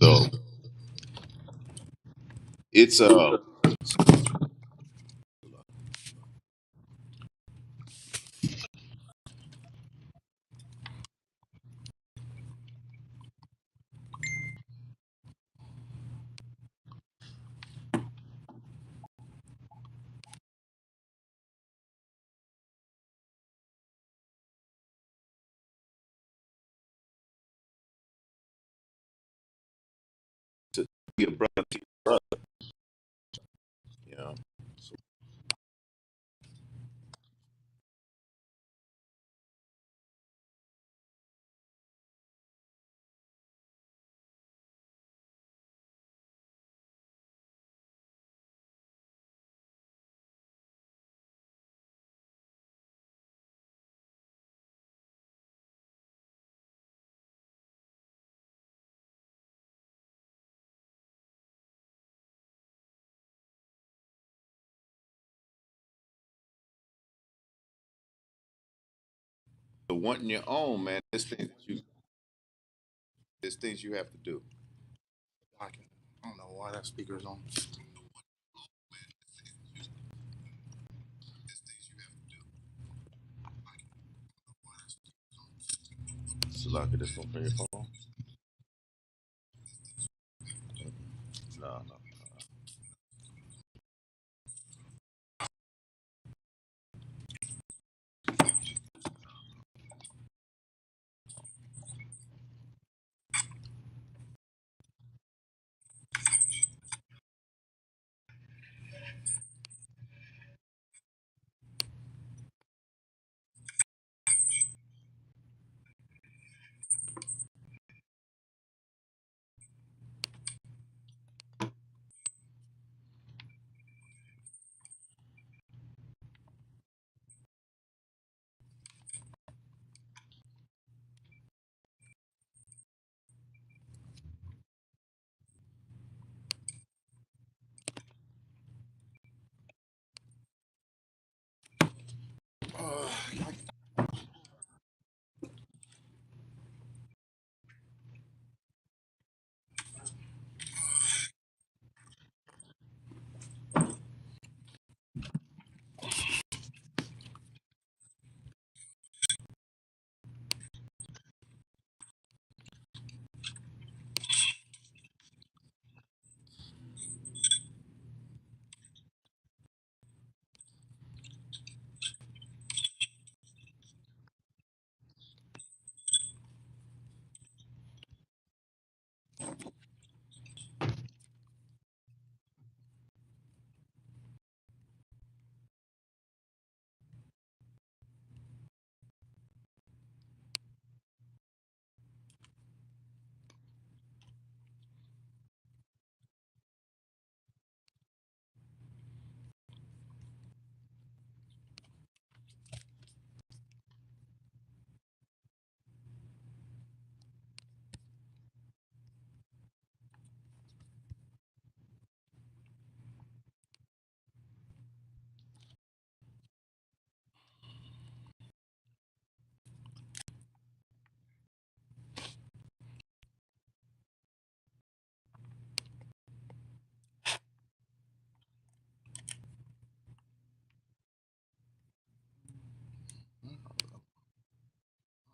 So it's to be a brother to your brother, you know. So wanting your own, man, there's things you have to do. I don't know why that speaker's on. Salaka, this one from your phone? No, no.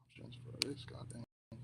Options for this goddamn thing.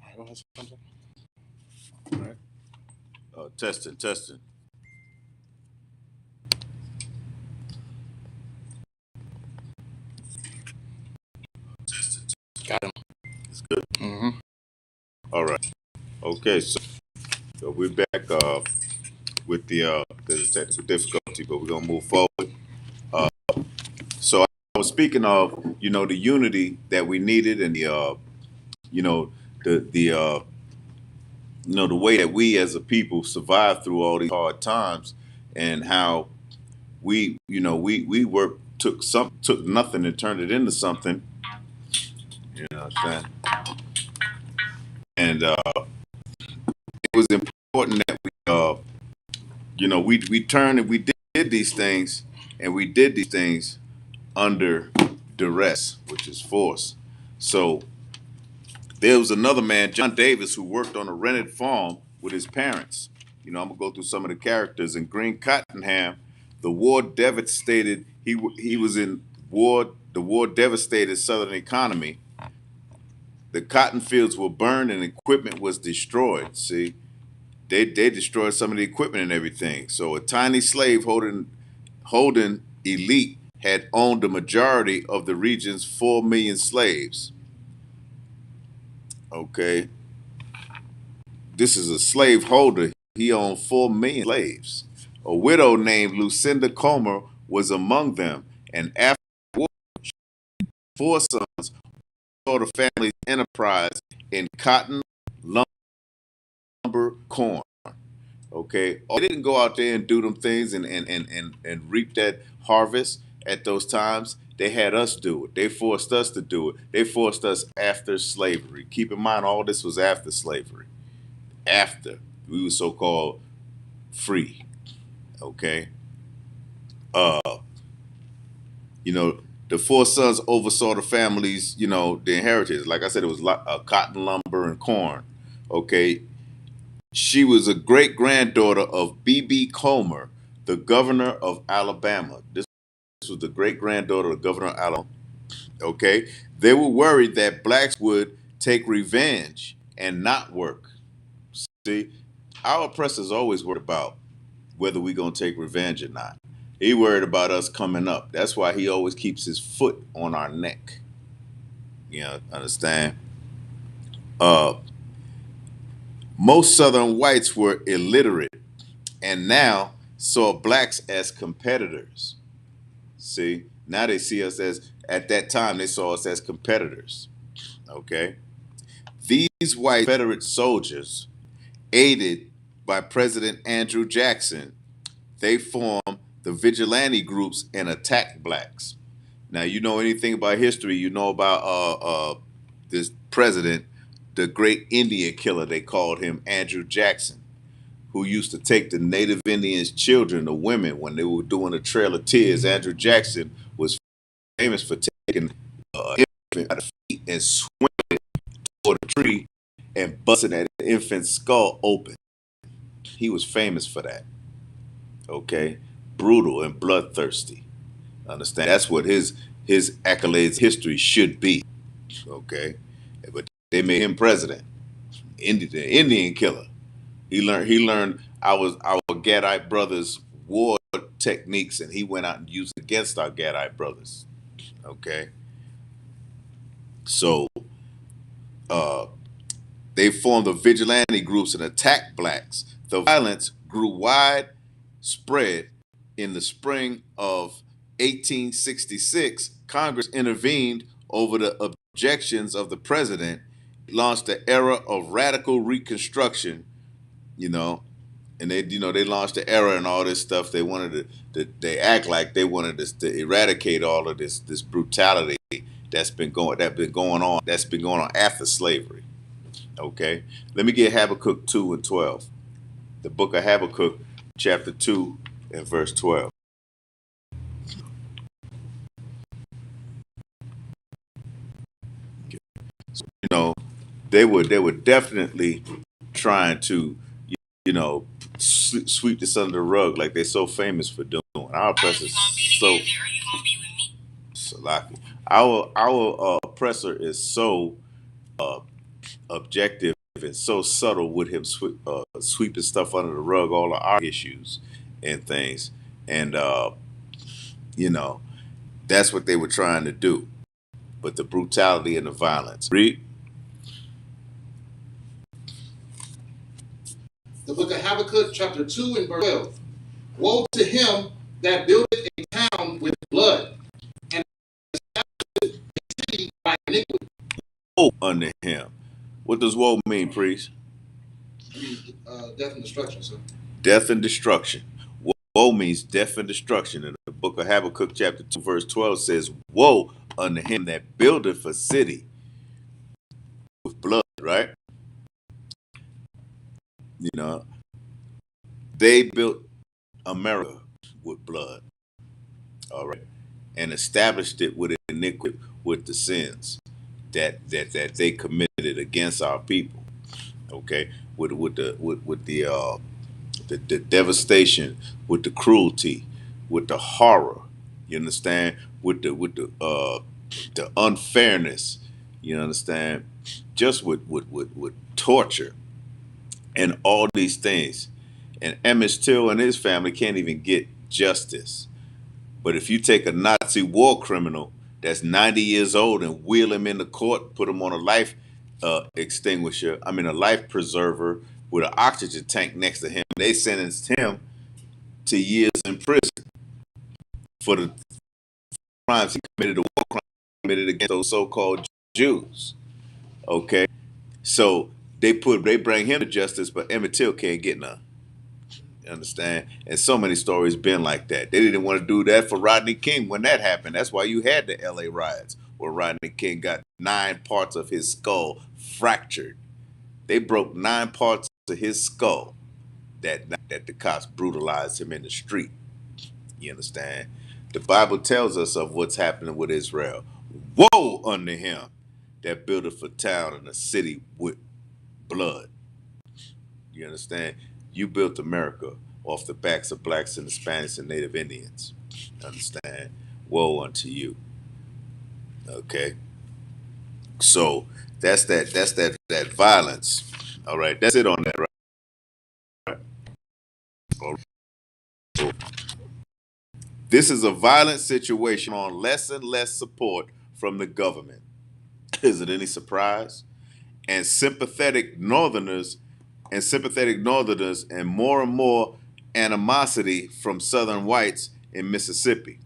All right, go ahead, something. All right. Testing, testing. Mm-hmm. All right. Okay. So we're back with the technical difficulty, but we're gonna move forward. Uh, so I was speaking of the unity that we needed and you know the the way that we as a people survived through all these hard times and how we worked took nothing and turned it into something. You know what I'm saying? And it was important that we turned and we did these things, and we did these things under duress, which is force. So there was another man, John Davis, who worked on a rented farm with his parents. I'm gonna go through some of the characters. In Green Cottonham, the war devastated. He was in war. The war devastated Southern economy. The cotton fields were burned and equipment was destroyed. See, they destroyed some of the equipment and everything. So a tiny slave holding elite had owned the majority of the region's 4 million slaves. Okay, this is a slave holder. He owned 4 million slaves. A widow named Lucinda Comer was among them, and after the war, four sons saw the family's enterprise in cotton, lumber, corn. Okay, they didn't go out there and do them things and reap that harvest at those times. They had us do it. They forced us to do it. They forced us after slavery. Keep in mind, all this was after slavery. After we were so-called free. Okay. Uh, you know, the four sons oversaw the family's, the inheritance. Like I said, it was cotton, lumber, and corn. Okay. She was a great granddaughter of B.B. Comer, the governor of Alabama. This was the great granddaughter of the governor of Alabama. Okay. They were worried that blacks would take revenge and not work. See, our oppressors always worried about whether we gonna take revenge or not. He worried about us coming up. That's why he always keeps his foot on our neck. Understand? Uh, most Southern whites were illiterate and now saw blacks as competitors. See, now they see us as, at that time, they saw us as competitors. Okay? These white Confederate soldiers, aided by President Andrew Jackson, they formed the vigilante groups and attacked blacks. Now, you know anything about history, you know about this president, the great Indian killer, they called him Andrew Jackson, who used to take the Native Indians' children, the women, when they were doing the Trail of Tears. Andrew Jackson was famous for taking infant by the feet and swinging toward a tree and busting that infant's skull open. He was famous for that. Okay, brutal and bloodthirsty. Understand? That's what his accolades history should be. Okay, but they made him president. The Indian killer. He learned our Gadite brothers' war techniques, and he went out and used it against our Gadite brothers. Okay, so uh, they formed the vigilante groups and attacked blacks. The violence grew widespread in the spring of 1866. Congress intervened over the objections of the president, launched the era of radical reconstruction. You know, and they launched the era and all this stuff. They wanted they act like they wanted to eradicate all of this brutality that's been going on after slavery. Okay, let me get Habakkuk 2:12. The book of Habakkuk, chapter 2 and verse 12. So, they were definitely trying to you know sweep this under the rug like they're so famous for doing. Our oppressor is so Salaki. Our oppressor is so uh, objective and so subtle with him sweeping stuff under the rug, all of our issues and things, and you know that's what they were trying to do. But the brutality and the violence. Read. The book of Habakkuk, chapter 2, and verse 12. Woe to him that buildeth a town with blood, and establisheth a city by iniquity. Woe unto him. What does woe mean, priest? I mean, death and destruction, sir. Death and destruction. Woe means death and destruction. And the book of Habakkuk, chapter 2, verse 12 says, woe unto him that buildeth a city with blood, right? You know, they built America with blood, all right, and established it with iniquity, with the sins that they committed against our people. Okay, with the devastation, with the cruelty, with the horror. You understand? With the unfairness. You understand? Just with torture and all these things. And Emmett Till and his family can't even get justice. But if you take a Nazi war criminal that's 90 years old and wheel him into court, put him on a life a life preserver with an oxygen tank next to him, they sentenced him to years in prison for the crimes he committed, the war crimes he committed against those so-called Jews. Okay, so they bring him to justice, but Emmett Till can't get none. You understand? And so many stories been like that. They didn't want to do that for Rodney King when that happened. That's why you had the LA riots where Rodney King got 9 parts of his skull fractured. They broke 9 parts of his skull that the cops brutalized him in the street. You understand? The Bible tells us of what's happening with Israel. Woe unto him that buildeth a town and a city with blood. You understand? You built America off the backs of blacks and Hispanics and Native Indians. Understand? Woe unto you. Okay. So that's that violence. All right. That's it on that, right? All right. This is a violent situation on less and less support from the government. Is it any surprise? And sympathetic northerners and more animosity from southern whites in Mississippi.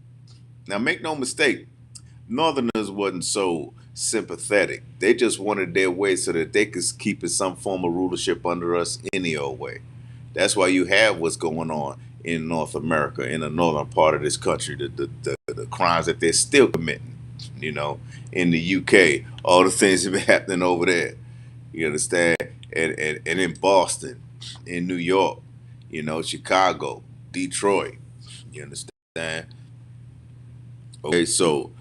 Now make no mistake, northerners wasn't so sympathetic. They just wanted their way so that they could keep in some form of rulership under us any old way. That's why you have what's going on in North America, in the northern part of this country, the crimes that they're still committing, in the UK, all the things that have been happening over there. You understand? And in Boston, in New York, Chicago, Detroit. You understand? Okay, so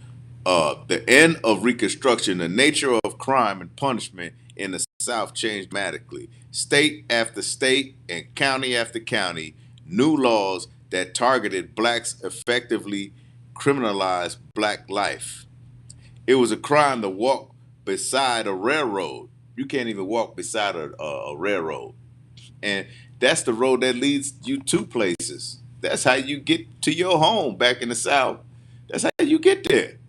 the end of Reconstruction, the nature of crime and punishment in the South changed dramatically. State after state and county after county, new laws that targeted blacks effectively criminalized black life. It was a crime to walk beside a railroad. You can't even walk beside a railroad. And that's the road that leads you to places. That's how you get to your home back in the South. That's how you get there.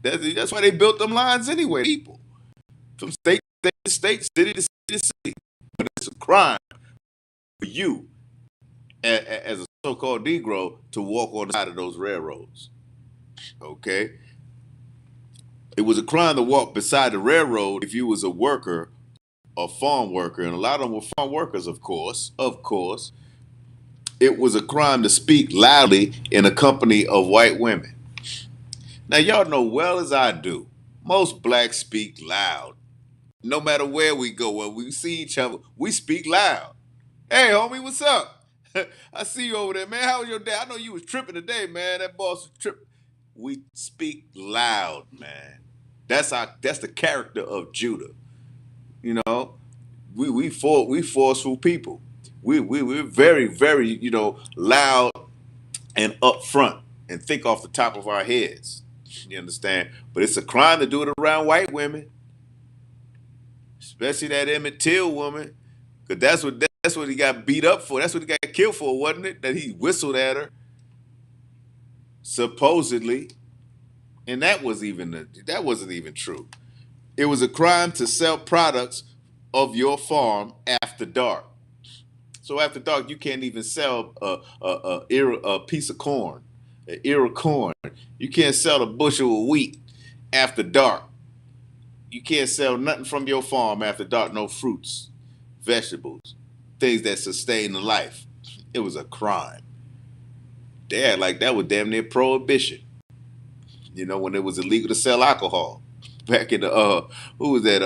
That's why they built them lines anyway. People from state to state, city to city to city. But it's a crime for you as a so-called Negro to walk on the side of those railroads. Okay, it was a crime to walk beside the railroad if you was a worker, a farm worker, and a lot of them were farm workers, of course. Of course, it was a crime to speak loudly in a company of white women. Now, y'all know well as I do, most blacks speak loud. No matter where we go, when we see each other, we speak loud. Hey, homie, what's up? I see you over there, man. How was your day? I know you was tripping today, man. That boss was tripping. We speak loud, man. That's the character of Judah. You know, we forceful people. We're very very loud and upfront and think off the top of our heads. You understand? But it's a crime to do it around white women, especially that Emmett Till woman, because that's what he got beat up for. That's what he got killed for, wasn't it? That he whistled at her supposedly, and that wasn't even true. It was a crime to sell products of your farm after dark. So after dark, you can't even sell a piece of corn, an ear of corn. You can't sell a bushel of wheat after dark. You can't sell nothing from your farm after dark. No fruits, vegetables, things that sustain the life. It was a crime. They had like that was damn near prohibition. You know, when it was illegal to sell alcohol. Back in the who was that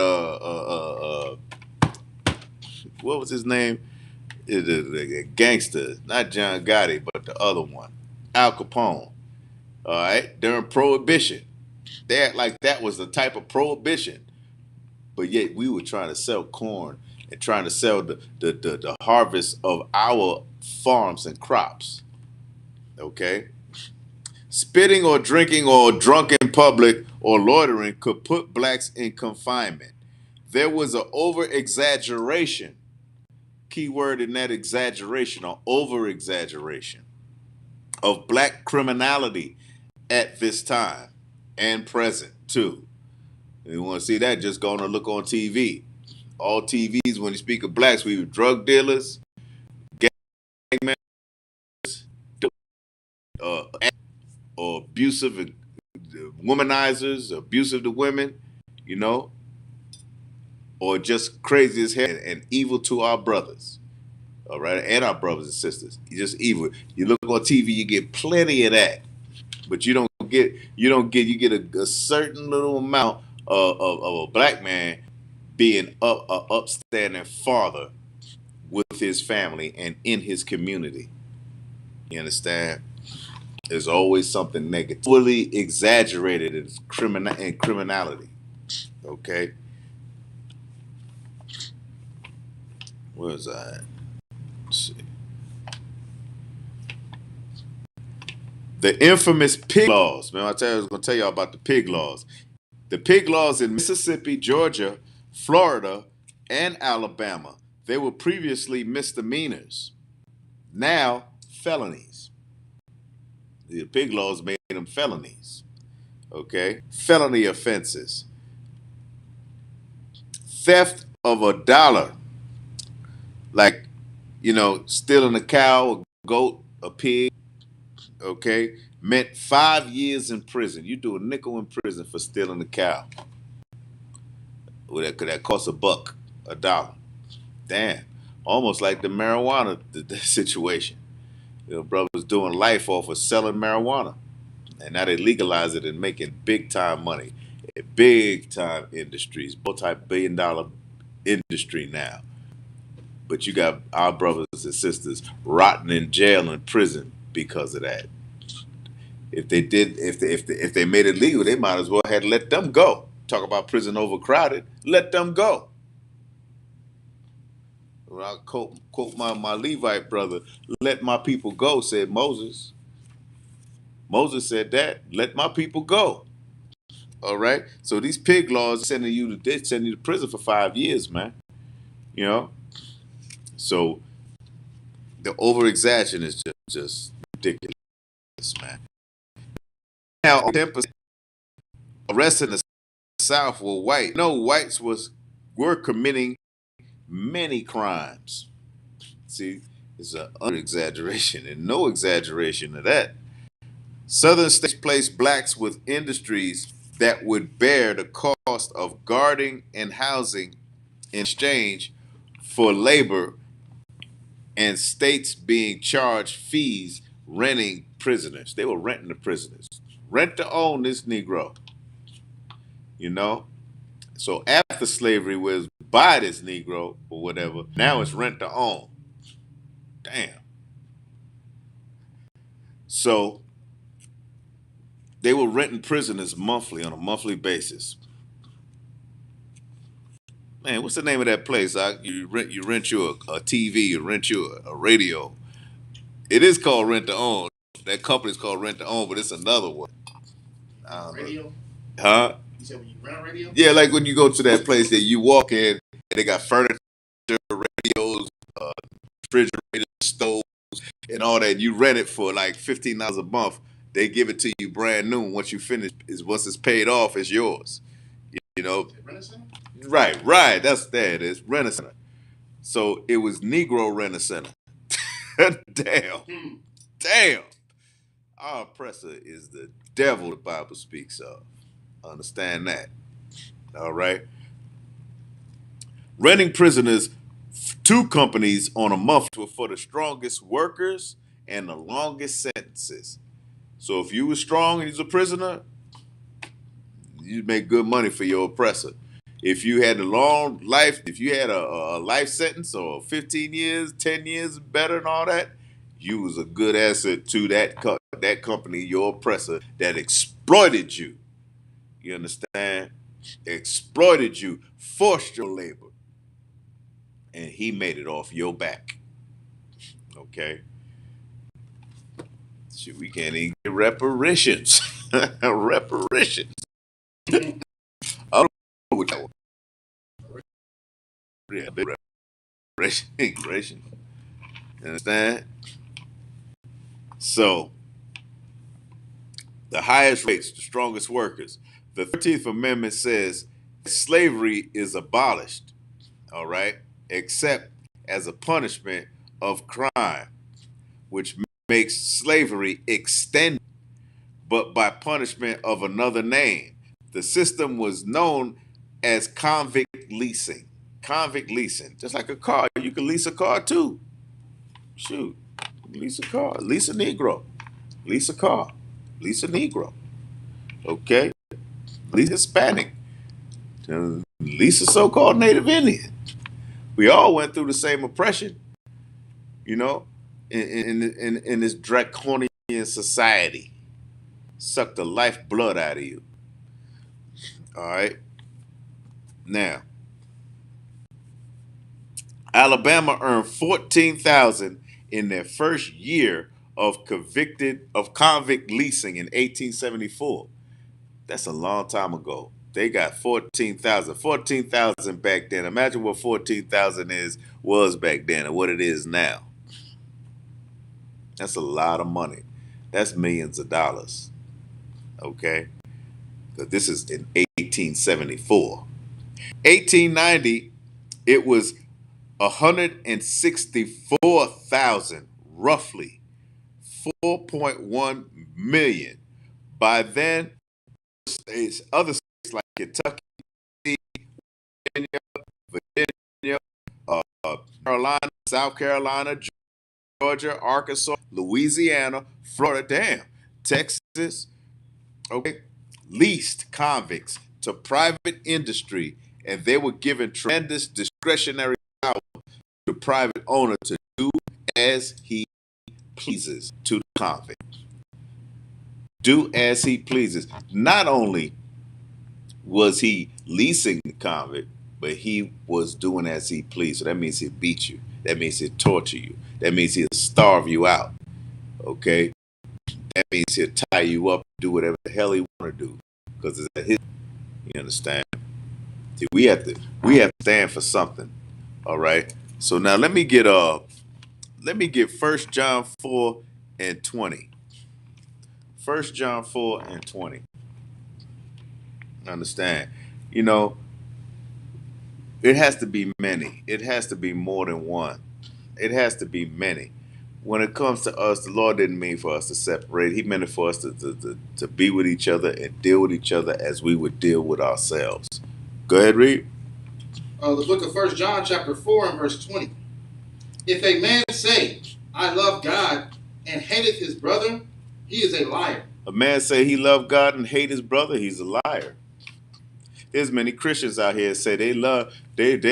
what was his name? The gangster, not John Gotti, but the other one, Al Capone. All right, during Prohibition, they act like that was the type of prohibition, but yet we were trying to sell corn and trying to sell the harvest of our farms and crops. Okay, spitting or drinking or drunk in public or loitering could put blacks in confinement. There was an over exaggeration. Key word in that exaggeration or over exaggeration of black criminality at this time and present too. You want to see that? Just go on and look on TV. All TVs, when you speak of blacks, we were drug dealers, gang members, uh, or abusive, womanizers, abusive to women, you know, or just crazy as hell and evil to our brothers. All right, and our brothers and sisters. You just evil. You look on TV, you get plenty of that, but you get a certain little amount of a black man being a upstanding father with his family and in his community. You understand? There's always something negative, fully exaggerated in criminality. Okay, where was I? Let's see. The infamous pig laws. Man, I was going to tell y'all about the pig laws. The pig laws in Mississippi, Georgia, Florida, and Alabama. They were previously misdemeanors, now felonies. The pig laws made them felonies. Okay, felony offenses: theft of a dollar, like stealing a cow, a goat, a pig. Okay, meant 5 years in prison. You do a nickel in prison for stealing a cow. Well, that cost a buck, a dollar. Damn, almost like the marijuana the situation. Brothers doing life off of selling marijuana, and now they legalize it and making big time money, big time industries, multi-billion-dollar industry now. But you got our brothers and sisters rotting in jail and prison because of that. If they made it legal, they might as well had let them go. Talk about prison overcrowded, let them go. Well, I'll quote my Levite brother, let my people go, said Moses. Moses said that, let my people go. All right. So these pig laws sending you to prison for 5 years, man. You know? So the over exaggeration is just ridiculous, man. Now 10% arrested in the South were white. No, whites were committing many crimes. See, it's an under exaggeration and no exaggeration of that. Southern states placed blacks with industries that would bear the cost of guarding and housing in exchange for labor, and states being charged fees renting prisoners. They were renting the prisoners. Rent to own this Negro, you know? So after slavery was buy this Negro or whatever, now it's rent to own. Damn. So they were renting prisoners monthly on a monthly basis. Man, what's the name of that place? You rent you a TV, you rent you a radio. It is called rent to own. That company's called rent to own, but it's another one. Radio? Huh? You said when you rent a radio? Yeah, like when you go to that place that you walk in, and they got furniture, radios, refrigerators, stoves, and all that. You rent it for like $15 a month. They give it to you brand new. Once you finish, once it's paid off, it's yours. You know. Rent-A-Center? Right. That's there. It is. Rent-A-Center. So it was Negro Rent-A-Center. Damn. Hmm. Damn. Our oppressor is the devil the Bible speaks of. Understand that. All right. Renting prisoners to companies on a month for the strongest workers and the longest sentences. So if you were strong and you was a prisoner, you make good money for your oppressor. If you had a long life, if you had a life sentence or 15 years, 10 years better and all that, you was a good asset to that company, your oppressor that exploited you. You understand? Exploited you, forced your labor, and he made it off your back. Okay? Shit, we can't even get reparations. Reparations. I don't know what that was. Yeah, reparation. You understand? So, the highest rates, the strongest workers. The 13th Amendment says slavery is abolished, all right, except as a punishment of crime, which makes slavery extended, but by punishment of another name. The system was known as convict leasing. Convict leasing, just like a car. You can lease a car too. Shoot, lease a car, lease a Negro, lease a car, lease a Negro. Okay, lease Hispanic, lease a so-called Native Indian. We all went through the same oppression, you know, in this draconian society. Suck the lifeblood out of you. All right. Now, Alabama earned 14,000 in their first year of convict leasing in 1874. That's a long time ago. They got 14,000. 14,000 back then. Imagine what 14,000 was back then and what it is now. That's a lot of money. That's millions of dollars. Okay? Because this is in 1874. 1890, it was 164,000, roughly 4.1 million. By then, other states like Kentucky, Virginia, Virginia, Carolina, South Carolina, Georgia, Arkansas, Louisiana, Florida, damn, Texas, okay, leased convicts to private industry, and they were given tremendous discretionary power to the private owner to do as he pleases to the convict. Do as he pleases. Not only was he leasing the convict, but he was doing as he pleased. So that means he'll beat you. That means he'll torture you. That means he'll starve you out. Okay? That means he'll tie you up, do whatever the hell he want to do. Because it's his, you understand? See, we have to stand for something. All right. So now let me get First John 4 and 20. First John 4 and 20. Understand? You know, it has to be many. It has to be more than one. It has to be many. When it comes to us, the Lord didn't mean for us to separate. He meant it for us to be with each other and deal with each other as we would deal with ourselves. Go ahead, read. The book of First John, chapter 4, and verse 20. If a man say, I love God, and hateth his brother, he is a liar. A man say he love God and hate his brother, he's a liar. There's many Christians out here say they love God.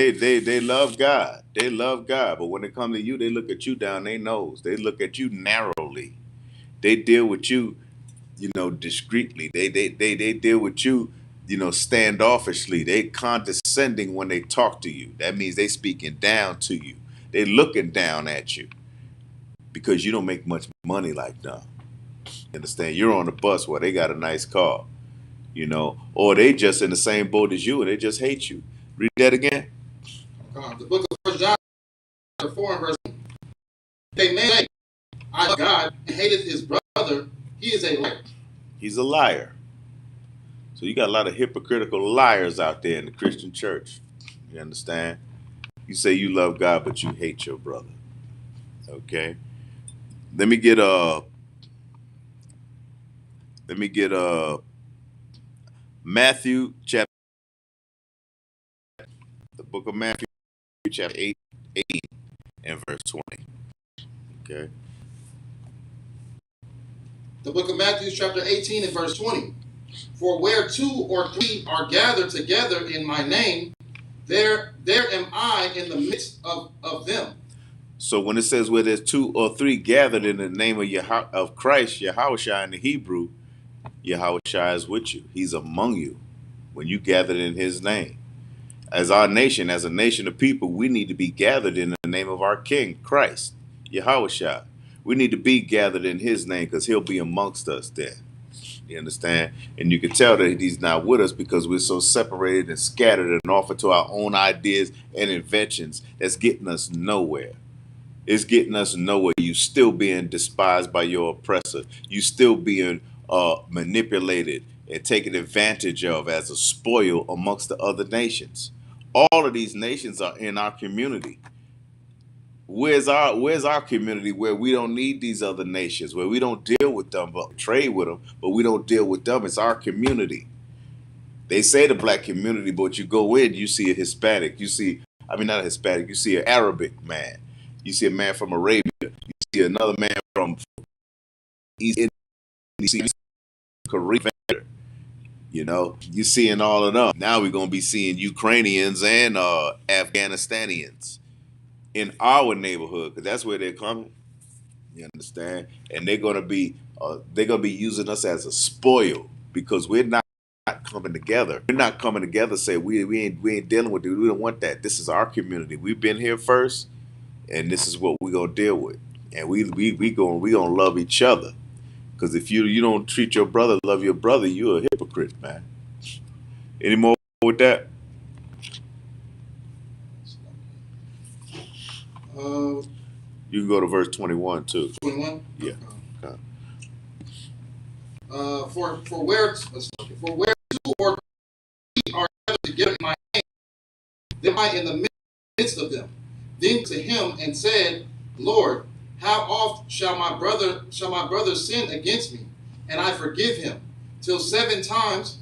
They love God. But when it comes to you, they look at you down their nose. They look at you narrowly. They deal with you, discreetly. They deal with you, standoffishly. They condescending when they talk to you. That means they speaking down to you. They looking down at you because you don't make much money like them. You understand? You're on the bus where they got a nice car, or they just in the same boat as you and they just hate you. Read that again. The book of First John, chapter 4, and verse 1. If a man say, I love God, and hateth his brother, he is a liar. He's a liar. So you got a lot of hypocritical liars out there in the Christian church. You understand? You say you love God, but you hate your brother. Okay? Let me get let me get Matthew chapter, the book of Matthew chapter 8 and verse 20. Okay. The book of Matthew, chapter 18 and verse 20. For where two or three are gathered together in my name, there am I in the midst of them. So when it says where there's two or three gathered in the name of Christ, Yahushua in the Hebrew, Yahushua is with you. He's among you when you gathered in his name. As our nation, as a nation of people, we need to be gathered in the name of our King, Christ, Yahushua. We need to be gathered in his name because he'll be amongst us then. You understand? And you can tell that he's not with us because we're so separated and scattered and off into our own ideas and inventions that's getting us nowhere. It's getting us nowhere. You still being despised by your oppressor. You still being manipulated and taken advantage of as a spoil amongst the other nations. All of these nations are in our community. Where's our community where we don't need these other nations, where we don't deal with them, but trade with them, but we don't deal with them? It's our community. They say the black community, but you go in, you see a Hispanic. You see, I mean, not a Hispanic. You see an Arabic man. You see a man from Arabia. You see another man from East India. You see Korea. You know, you seeing all of them. Now we're gonna be seeing Ukrainians and Afghanistanians in our neighborhood because that's where they're coming. You understand? And they're gonna be using us as a spoil because we're not coming together. We're not coming together. Say we ain't dealing with it. We don't want that. This is our community. We've been here first, and this is what we're gonna deal with. And we gonna love each other. Because if you don't treat your brother, love your brother, you're a hypocrite, man. Any more with that? Uh, You can go to verse 21 too. 21. Yeah. Okay. For where two or three are gathered together in my name, there am I in the midst of them. Then to him and said, Lord, how oft shall my brother sin against me, and I forgive him? Till seven times?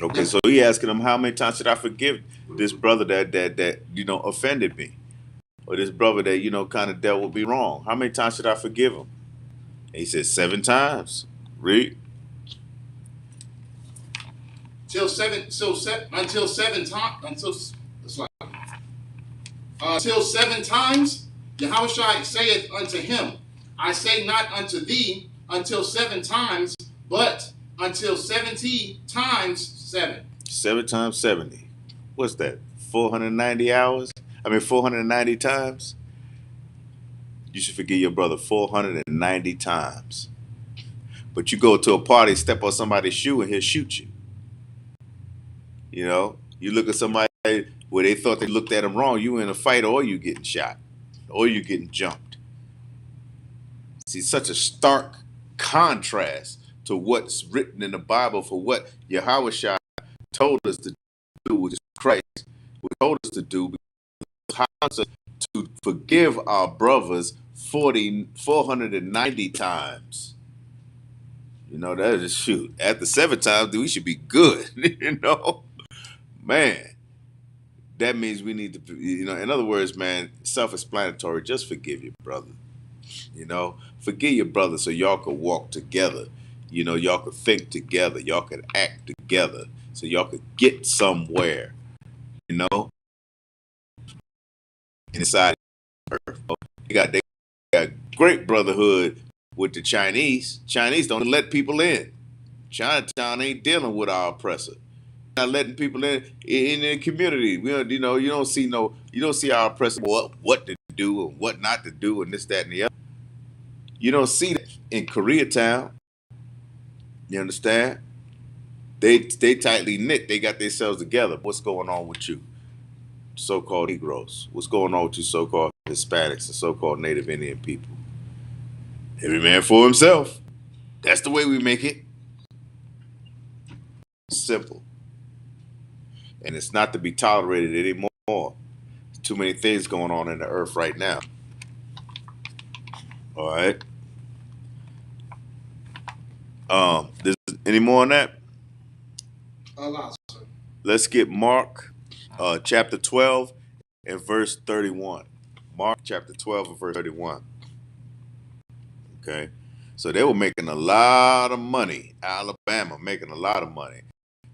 Okay, so he asking him, how many times should I forgive this brother that offended me, or this brother that kind of dealt with me wrong? How many times should I forgive him? And he said 7 times. Read. Until 7 times. Till 7 times, Yahushua saith unto him, I say not unto thee until 7 times, but until 70 times 7. 7 times 70. What's that? 490 hours? 490 times? You should forgive your brother 490 times. But you go to a party, step on somebody's shoe, and he'll shoot you. You look at somebody where they thought they looked at him wrong, you in a fight, or you getting shot, or you getting jumped. See, such a stark contrast to what's written in the Bible for what Yahushua told us to do, which is Christ, who told us to do, to forgive our brothers 490 times. That is shoot. After 7 times, we should be good. Man. That means we need to, in other words, man, self-explanatory. Just forgive your brother. Forgive your brother so y'all could walk together. Y'all could think together. Y'all could act together. So y'all could get somewhere. Inside Earth. They got great brotherhood with the Chinese. Chinese don't let people in. Chinatown ain't dealing with our oppressor. Not letting people in the community. We don't, you don't see our oppressor what to do and what not to do and this, that, and the other. You don't see that in Koreatown. You understand? They tightly knit. They got themselves together. What's going on with you, so-called Negroes? What's going on with you, so-called Hispanics and so-called Native Indian people? Every man for himself. That's the way we make it. Simple. And it's not to be tolerated anymore. Too many things going on in the earth right now. All right. There's any more on that? Allah, sir. Let's get Mark chapter 12 and verse 31. Mark chapter 12 and verse 31. Okay. So they were making a lot of money. Alabama making a lot of money.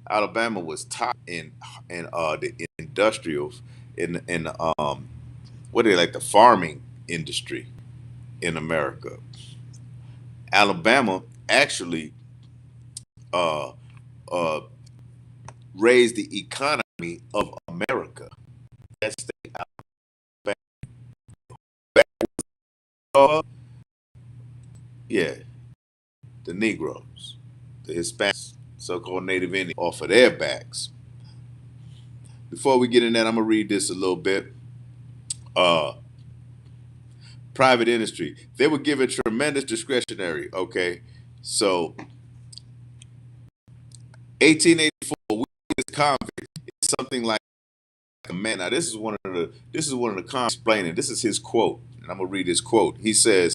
Alabama was top in the industrial in what they like the farming industry in America. Alabama actually uh, uh, raised the economy of America. That's the Alabama. Yeah, the Negroes, the Hispanics, so-called Native Indians, off of their backs. Before we get in that, I'm gonna read this a little bit. Uh, Private industry, they were given tremendous discretionary. Okay, so 1884, we as convicts, it's something like a man. Now this is one of the comments explaining. This is his quote, and I'm gonna read his quote. He says,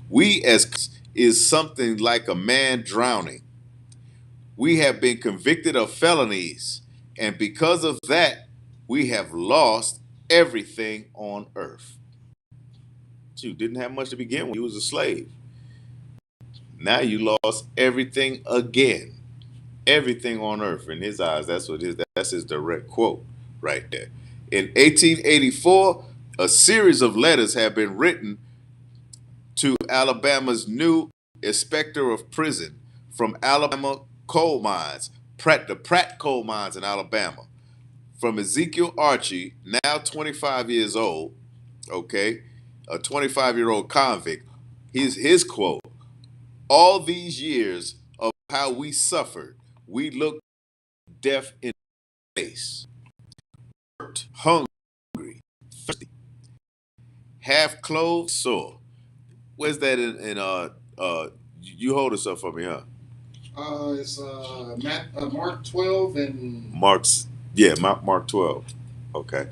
"We as is something like a man drowning. We have been convicted of felonies, and because of that, we have lost everything on earth." You didn't have much to begin with. You was a slave. Now you lost everything again. Everything on earth in his eyes. That's his direct quote right there. In 1884, a series of letters have been written to Alabama's new inspector of prison from Alabama coal mines, the Pratt coal mines in Alabama, from Ezekiel Archie, now 25 years old, okay, a 25-year-old convict. His quote: "All these years of how we suffered, we looked death in the face, hurt, hungry, thirsty, half clothed, sore." Where's that you hold this up for me, huh? It's Mark 12 and Mark's yeah, Mark 12. Okay.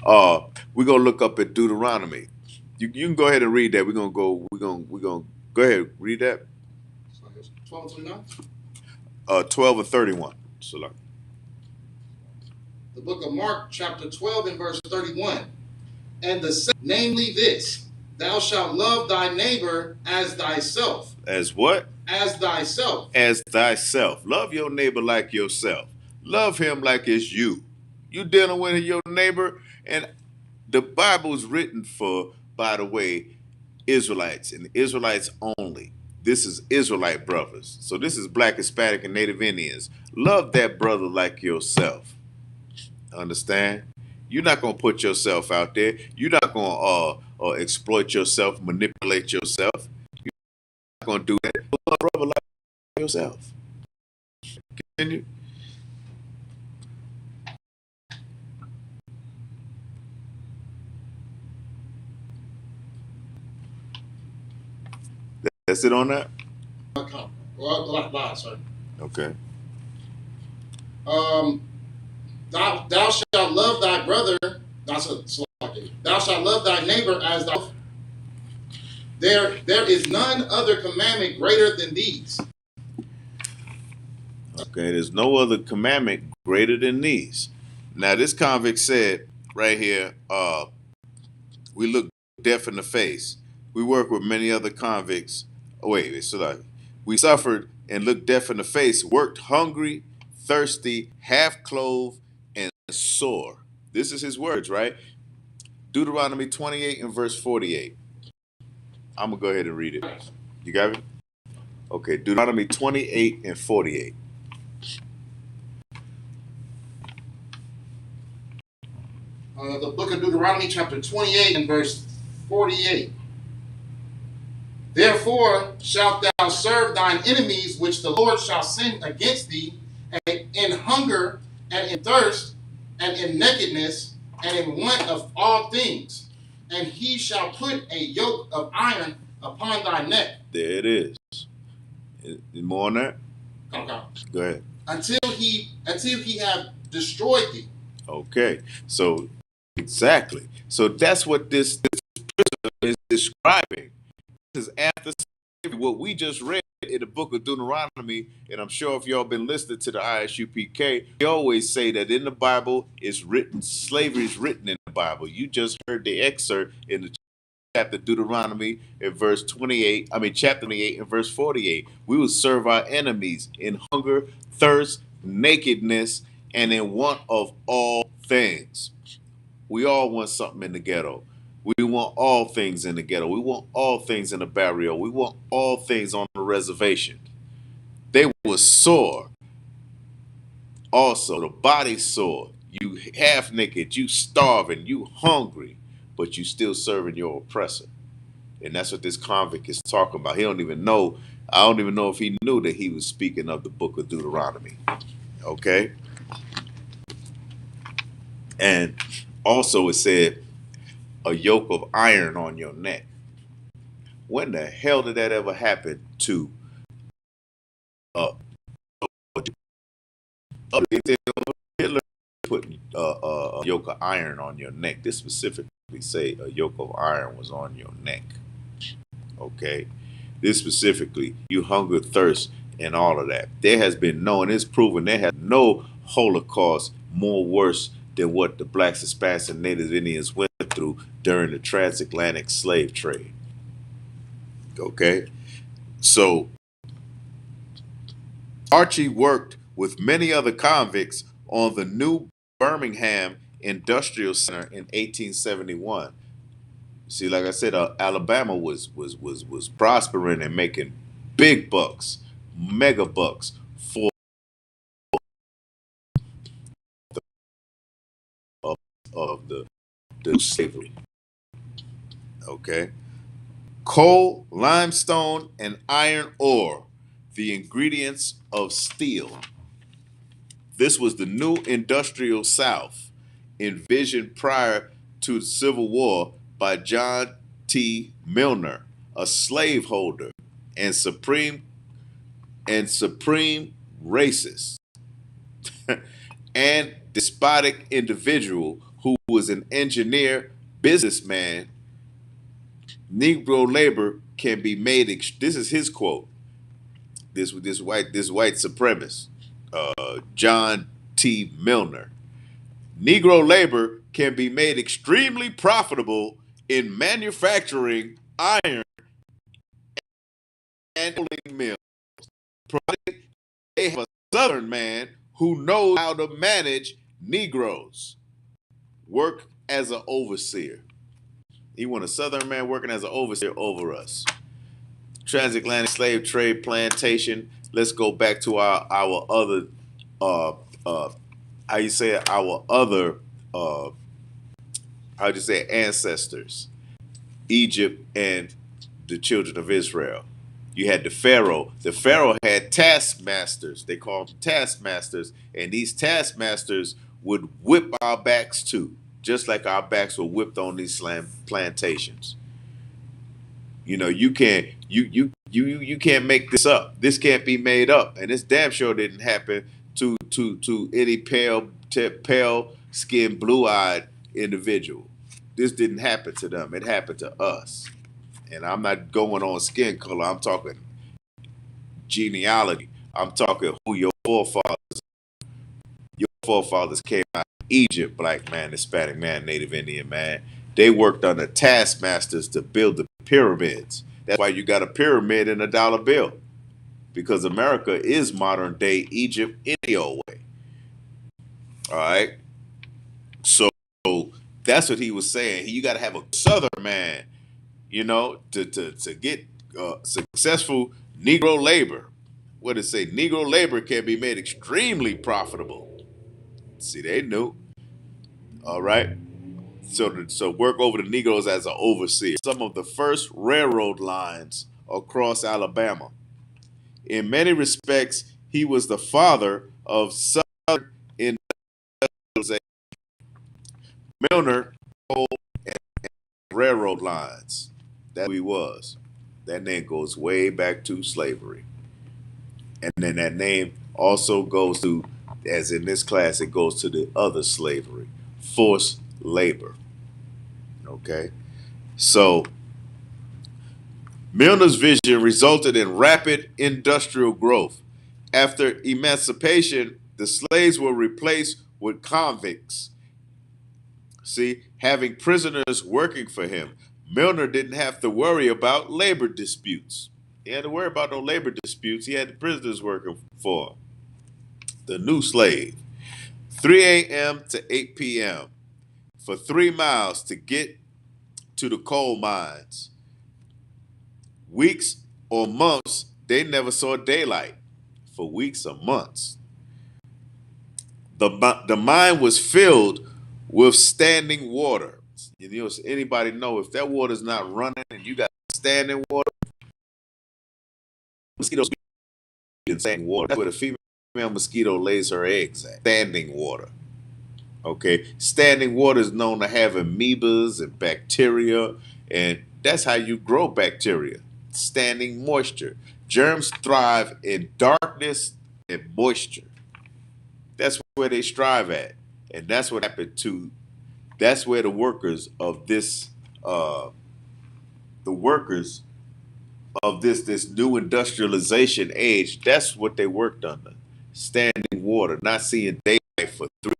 Uh we're gonna look up at Deuteronomy. You can go ahead and read that. We're gonna go ahead, read that. 12 and 29. 12 and 31. So like, The book of Mark, chapter 12 and verse 31. And namely this, thou shalt love thy neighbor as thyself. as what? As thyself. As thyself. Love your neighbor like yourself. Love him like it's you. You dealing with your neighbor, and the Bible's written for, by the way, Israelites and Israelites only. This is Israelite brothers. So this is Black, Hispanic, and Native Indians. Love that brother like yourself. Understand? You're not gonna put yourself out there. You're not gonna exploit yourself, manipulate yourself. You're not gonna do that. Love brother like yourself. Continue. That's it on that. Sorry. Okay. Um, thou shalt love thy brother. Thou shalt love thy neighbor as thyself. There is none other commandment greater than these. Okay. There's no other commandment greater than these. Now this convict said right here, we look death in the face. We work with many other convicts. Oh, wait, so like we suffered and looked death in the face, worked hungry, thirsty, half clothed, and sore. This is his words, right? Deuteronomy 28 and verse 48. I'm gonna go ahead and read it. You got it? Okay, Deuteronomy 28 and 48. The book of Deuteronomy, chapter 28 and verse 48. Therefore shalt thou serve thine enemies, which the Lord shall send against thee, in hunger and in thirst and in nakedness and in want of all things. And he shall put a yoke of iron upon thy neck. There it is. More on that? Okay. Go ahead. Until he have destroyed thee. Okay, so exactly. So that's what this prisoner is describing. is after slavery. What we just read in the book of Deuteronomy, and I'm sure if y'all been listening to the ISUPK, we always say that in the Bible is written, slavery is written in the Bible. You just heard the excerpt in the chapter Deuteronomy in verse 28, chapter 28 and verse 48. We will serve our enemies in hunger, thirst, nakedness, and in want of all things. We all want something in the ghetto. We want all things in the ghetto. We want all things in the barrio. We want all things on the reservation. They were sore. Also, the body sore. You half naked, you starving, you hungry, but you still serving your oppressor. And that's what this convict is talking about. He don't even know. I don't even know if he knew that he was speaking of the book of Deuteronomy. Okay? And also it said, a yoke of iron on your neck. When the hell did that ever happen to uh Hitler putting a yoke of iron on your neck? This specifically say a yoke of iron was on your neck. Okay? This specifically, you hunger, thirst, and all of that. There has been no, and it's proven there has no Holocaust more worse than what the blacks, Hispanics, and Native Indians went through during the transatlantic slave trade. Okay? So Archie worked with many other convicts on the new Birmingham Industrial Center in 1871. See, like I said, Alabama was prospering and making big bucks, mega bucks for of, of the slavery. Okay, coal, limestone, and iron ore, the ingredients of steel. This was the new industrial South, envisioned prior to the Civil War by John T. Milner, a slaveholder and supreme racist and despotic individual who was an engineer, businessman. Negro labor can be made. This is his quote. This white supremacist, John T. Milner. Negro labor can be made extremely profitable in manufacturing iron and rolling mills. Provided they have a Southern man who knows how to manage Negroes, work as an overseer. He want a Southern man working as an overseer over us. Transatlantic slave trade plantation. Let's go back to our other uh uh how you say it, our other how you say it, ancestors, Egypt and the children of Israel. You had the Pharaoh. The Pharaoh had taskmasters. They called them taskmasters, and these taskmasters would whip our backs too, just like our backs were whipped on these plantations. You know, you can't make this up. This can't be made up, and this damn sure didn't happen to any pale skinned, blue eyed individual. This didn't happen to them. It happened to us. And I'm not going on skin color. I'm talking genealogy. I'm talking who your forefathers. Your forefathers came out of Egypt, black man, Hispanic man, Native Indian man. They worked under taskmasters to build the pyramids. That's why you got a pyramid in a dollar bill. Because America is modern day Egypt any old way. All right. So that's what he was saying. You got to have a Southern man, to get successful Negro labor. What did it say? Negro labor can be made extremely profitable. See, they knew. All right. So work over the Negroes as an overseer. Some of the first railroad lines across Alabama. In many respects, he was the father of Southern industrialization. Milner coal and railroad lines. That's who he was. That name goes way back to slavery. And then that name also goes to, as in this class, it goes to the other slavery, forced labor. Okay? So Milner's vision resulted in rapid industrial growth. After emancipation, the slaves were replaced with convicts. See, having prisoners working for him. Milner didn't have to worry about labor disputes. He had to worry about no labor disputes. He had the prisoners working for him. The new slave. 3 a.m. to 8 p.m. for 3 miles to get to the coal mines. Weeks or months, they never saw daylight. For weeks or months. The mine was filled with standing water. You know, anybody know if that water's not running and you got standing water, mosquitoes in standing water. That's where the female mosquito lays her eggs at. Standing water. Okay, standing water is known to have amoebas and bacteria, and that's how you grow bacteria. Standing moisture. Germs thrive in darkness and moisture. That's where they strive at, and that's what happened to. That's where the workers of this, the workers of this new industrialization age. That's what they worked under. Standing water, not seeing daylight for 3.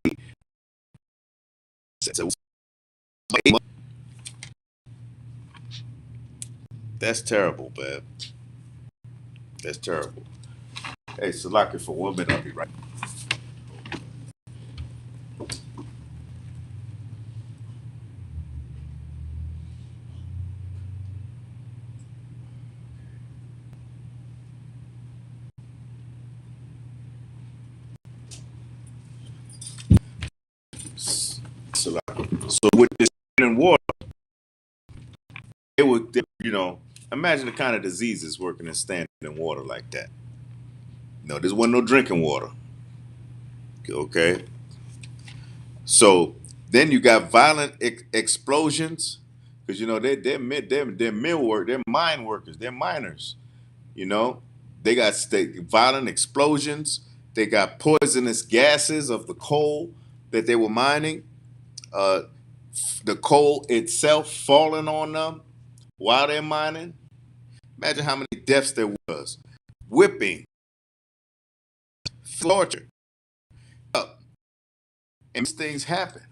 That's terrible, man. That's terrible. Hey, Salaki, for 1 minute, I'll be right. Salaki. So with this standing water, it would, imagine the kind of diseases working in standing water like that. No, this wasn't no drinking water. Okay. So then you got violent explosions because they're mill work, they're mine workers, they're miners. You know, they got violent explosions. They got poisonous gases of the coal that they were mining. Uh, the coal itself falling on them while they're mining. Imagine how many deaths there was. Whipping, torture, and these things happen.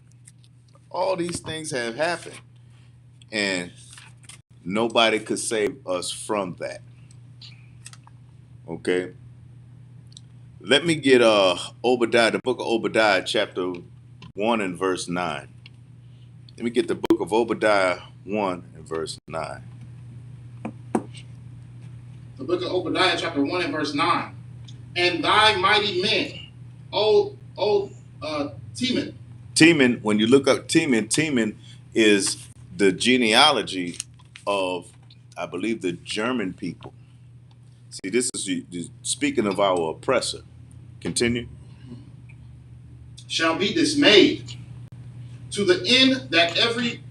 All these things have happened, and nobody could save us from that. Okay. Let me get Obadiah, the book of Obadiah, chapter 1 and verse 9. Let me get the book of Obadiah 1 and verse 9. The book of Obadiah, chapter 1 and verse 9. And thy mighty men, O Teman. Teman, when you look up Teman is the genealogy of, I believe, the German people. See, this is speaking of our oppressor. Continue. Shall be dismayed to the end that every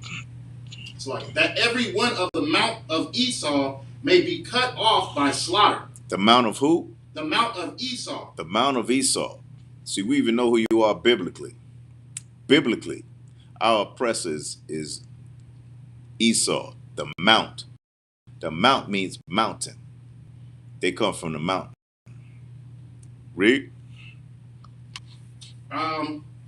one of the mount of Esau may be cut off by slaughter. The mount of who? The mount of Esau. The mount of Esau. See, we even know who you are biblically. Biblically, our oppressor is Esau, the mount. The mount means mountain. They come from the mountain. Read.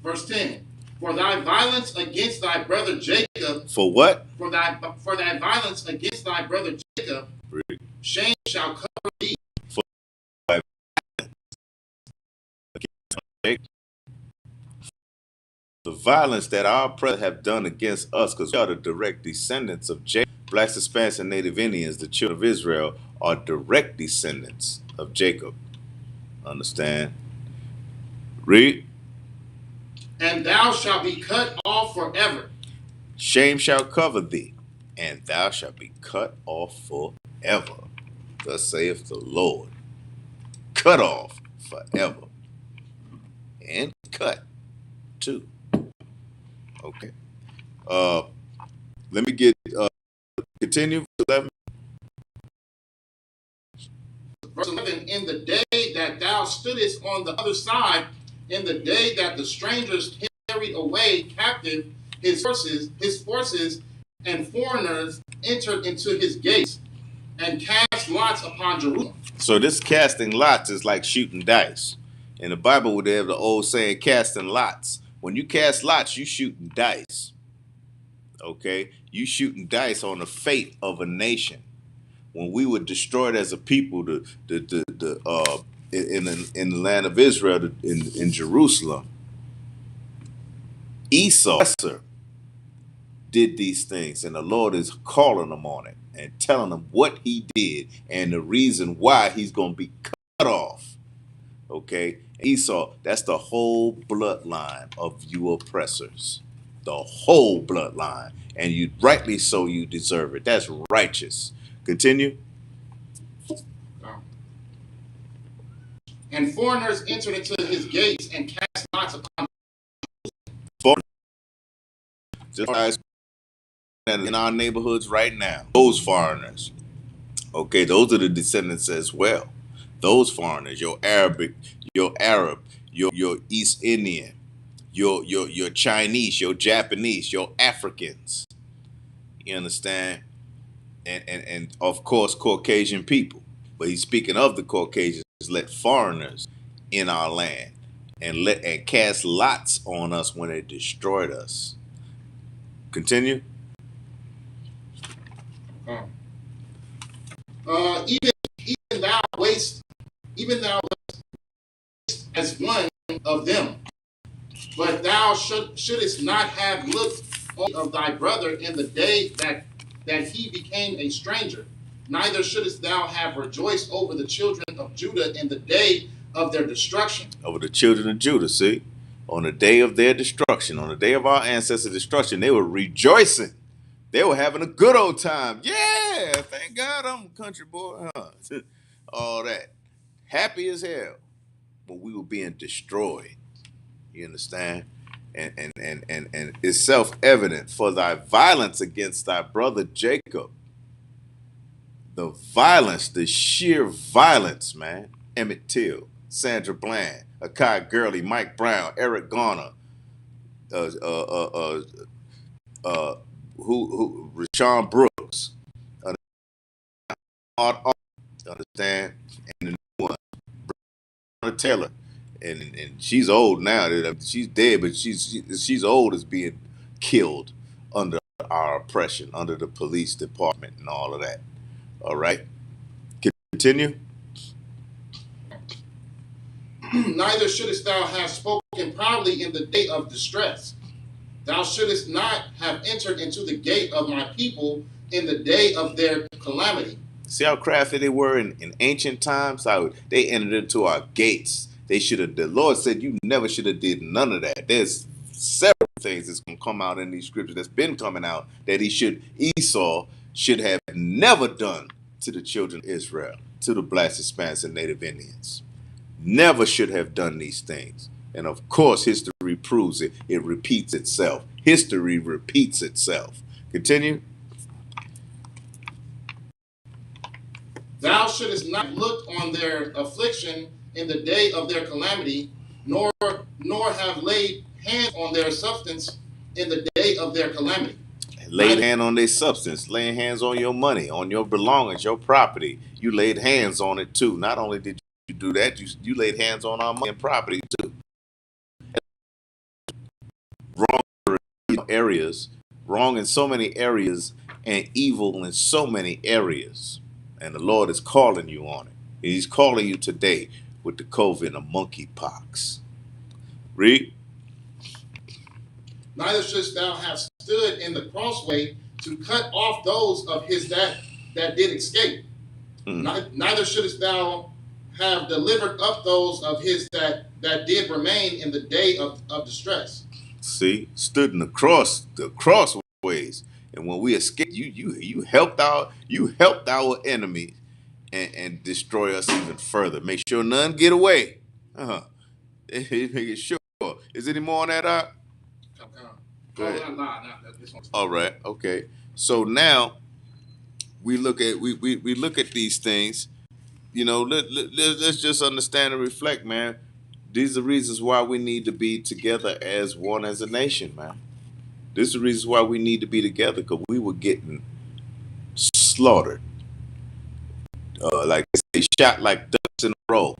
Verse 10. For thy violence against thy brother Jacob. For what? For thy violence against thy brother Jacob. Read. Shame shall cover thee. For thy violence. The violence that our oppressors have done against us, because we are the direct descendants of Jacob. Blacks, Hispanics, and Native Indians, the children of Israel, are direct descendants of Jacob. Understand? Read. And thou shalt be cut off forever. Shame shall cover thee, and thou shalt be cut off forever. Thus saith the Lord. Cut off forever. And cut too. Okay. Let me get continue. 11. Verse 11. In the day that thou stoodest on the other side, in the day that the strangers carried away captive his forces, and foreigners entered into his gates. and cast lots upon Jerusalem. So this casting lots is like shooting dice. In the Bible, they have the old saying, casting lots. When you cast lots, you shooting dice. Okay? You shooting dice on the fate of a nation. When we were destroyed as a people, in the land of Israel, in Jerusalem, Esau did these things, and the Lord is calling them on it and telling them what he did and the reason why he's going to be cut off. Okay? Esau, that's the whole bloodline of you oppressors. The whole bloodline. And you rightly so, you deserve it. That's righteous. Continue. And foreigners entered into his gates and cast lots upon Just in our neighborhoods right now. Those foreigners. Okay, those are the descendants as well. Those foreigners, your Arabic, your Arab, your East Indian, your Chinese, your Japanese, your Africans. You understand? And of course Caucasian people. But he's speaking of the Caucasians, let foreigners in our land and cast lots on us when they destroyed us. Continue. Even thou waste, even thou waste as one of them. But thou shouldest not have looked on of thy brother in the day that he became a stranger. Neither shouldest thou have rejoiced over the children of Judah in the day of their destruction. Over the children of Judah, see? On the day of their destruction, on the day of our ancestors' destruction, they were rejoicing. They were having a good old time. Yeah, thank God I'm a country boy. Huh? All that. Happy as hell. But we were being destroyed. You understand? And it's self-evident for thy violence against thy brother Jacob. The violence, the sheer violence, man. Emmett Till, Sandra Bland, Akai Gurley, Mike Brown, Eric Garner, uh, uh, uh, uh, Rashawn Brooks, understand, and the new one, Breonna Taylor, and she's old now. She's dead, but she's old as being killed under our oppression, under the police department, and all of that. All right, continue. Neither shouldest thou have spoken proudly in the day of distress. Thou shouldest not have entered into the gate of my people in the day of their calamity. See how crafty they were in ancient times? How they entered into our gates. They should have. The Lord said you never should have did none of that. There's several things that's gonna come out in these scriptures that's been coming out that Esau should have never done to the children of Israel, to the blacks, Hispanics, and Native Indians. Never should have done these things. And of course, history proves it. It repeats itself. History repeats itself. Continue. Thou shouldest not look on their affliction in the day of their calamity, nor have laid hands on their substance in the day of their calamity. Laid hand on their substance, laying hands on your money, on your belongings, your property. You laid hands on it too. Not only did you do that, you laid hands on our money and property too. Wrong areas, wrong in so many areas, and evil in so many areas. And the Lord is calling you on it. He's calling you today with the COVID and monkeypox. Read. Neither shouldst thou have stood in the crossway to cut off those of his that did escape. Neither shouldst thou have delivered up those of his that did remain in the day of distress. See, stood in the crossways, and when we escaped, you helped our enemy and destroy us even further. Make sure none get away. Make it sure. Is there any more on that? Go ahead. All right. Okay. So now we look at we look at these things. You know, let's just understand and reflect, man. These are the reasons why we need to be together as one, as a nation, man. This is the reasons why we need to be together, because we were getting slaughtered. Like they shot like ducks in a row.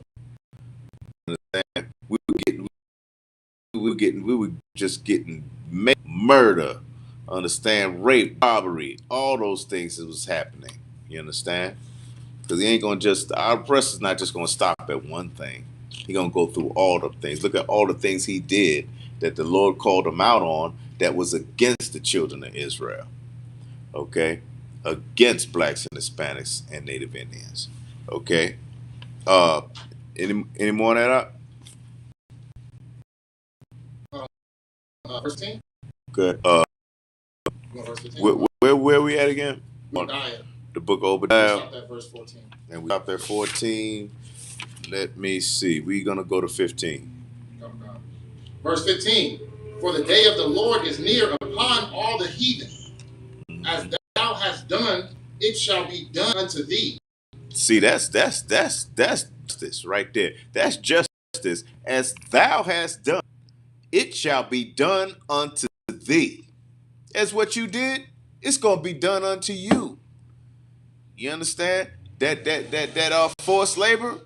Understand? We were just getting murder. Understand? Rape, robbery, all those things that was happening. You understand? Because he ain't gonna just our oppressor's not just gonna stop at one thing. He gonna go through all the things. Look at all the things he did that the Lord called him out on that was against the children of Israel. Okay, against blacks and Hispanics and Native Indians. Okay. Uh, any more on that up? Verse 10. Good. Verse 15. Where we at again? Obadiah. The book of We Obadiah. stopped at verse 14. And we stopped at 14. Let me see. We're gonna go to 15. Verse 15. For the day of the Lord is near upon all the heathen. As thou hast done, it shall be done unto thee. See, that's justice right there. That's justice. As thou hast done, it shall be done unto thee. As what you did, it's gonna be done unto you. You understand? That forced labor,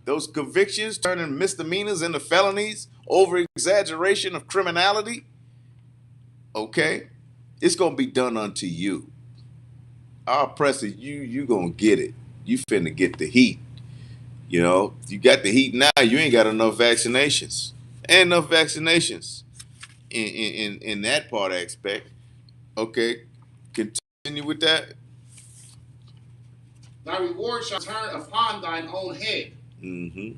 those convictions turning misdemeanors into felonies, over exaggeration of criminality. Okay, it's gonna be done unto you. Our oppressor, you gonna get it. You finna get the heat. You know, you got the heat now. You ain't got enough vaccinations. Ain't enough vaccinations in that part aspect. Okay, continue with that. Thy reward shall turn upon thine own head. Mm-hmm.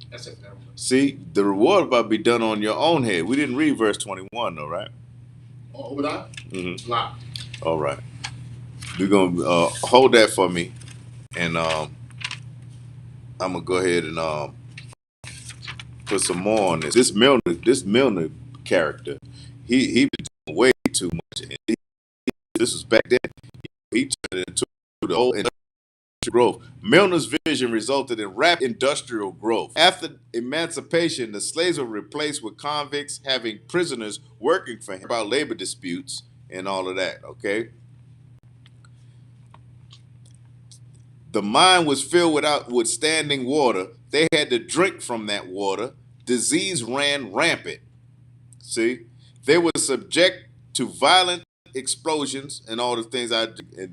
That's it. See, the reward about to be done on your own head. We didn't read verse 21, though, right? Obadiah? Mm-hmm. Nah. All right. We're gonna hold that for me, and I'm gonna go ahead and put some more on this. This Milner character, he been doing way too much. And this was back then. He turned it into the whole industrial growth. Milner's vision resulted in rapid industrial growth. After emancipation, the slaves were replaced with convicts, having prisoners working for him about labor disputes and all of that. Okay. The mine was filled with standing water. They had to drink from that water. Disease ran rampant. See, they were subject to violent explosions and all the things I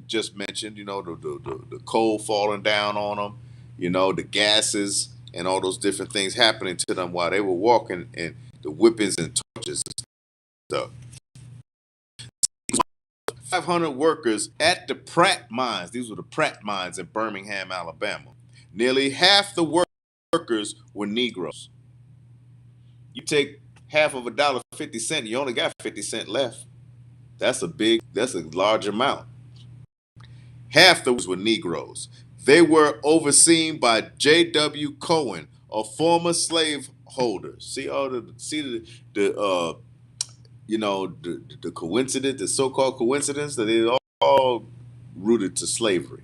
just mentioned. You know, the coal falling down on them. You know, the gases and all those different things happening to them while they were walking, and the whippings and torches and stuff. 500 workers at the Pratt mines. These were the Pratt mines in Birmingham, Alabama. Nearly half the workers were Negroes. You take half of $1.50, you only got 50 cents left. That's a large amount. Half those were Negroes. They were overseen by J.W. Cohen, a former slave holder. See all the the coincidence, the so-called coincidence that they all rooted to slavery,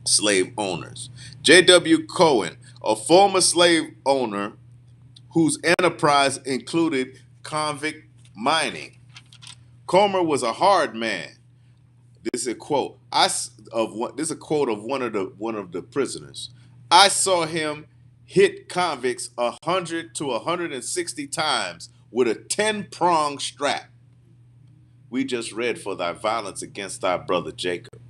slave owners. J.W. Cohen, a former slave owner whose enterprise included convict mining. Comer was a hard man. This is a quote. This is a quote of one of the prisoners. I saw him hit convicts 100 to 160 times with a 10-prong strap. We just read for thy violence against thy brother Jacob.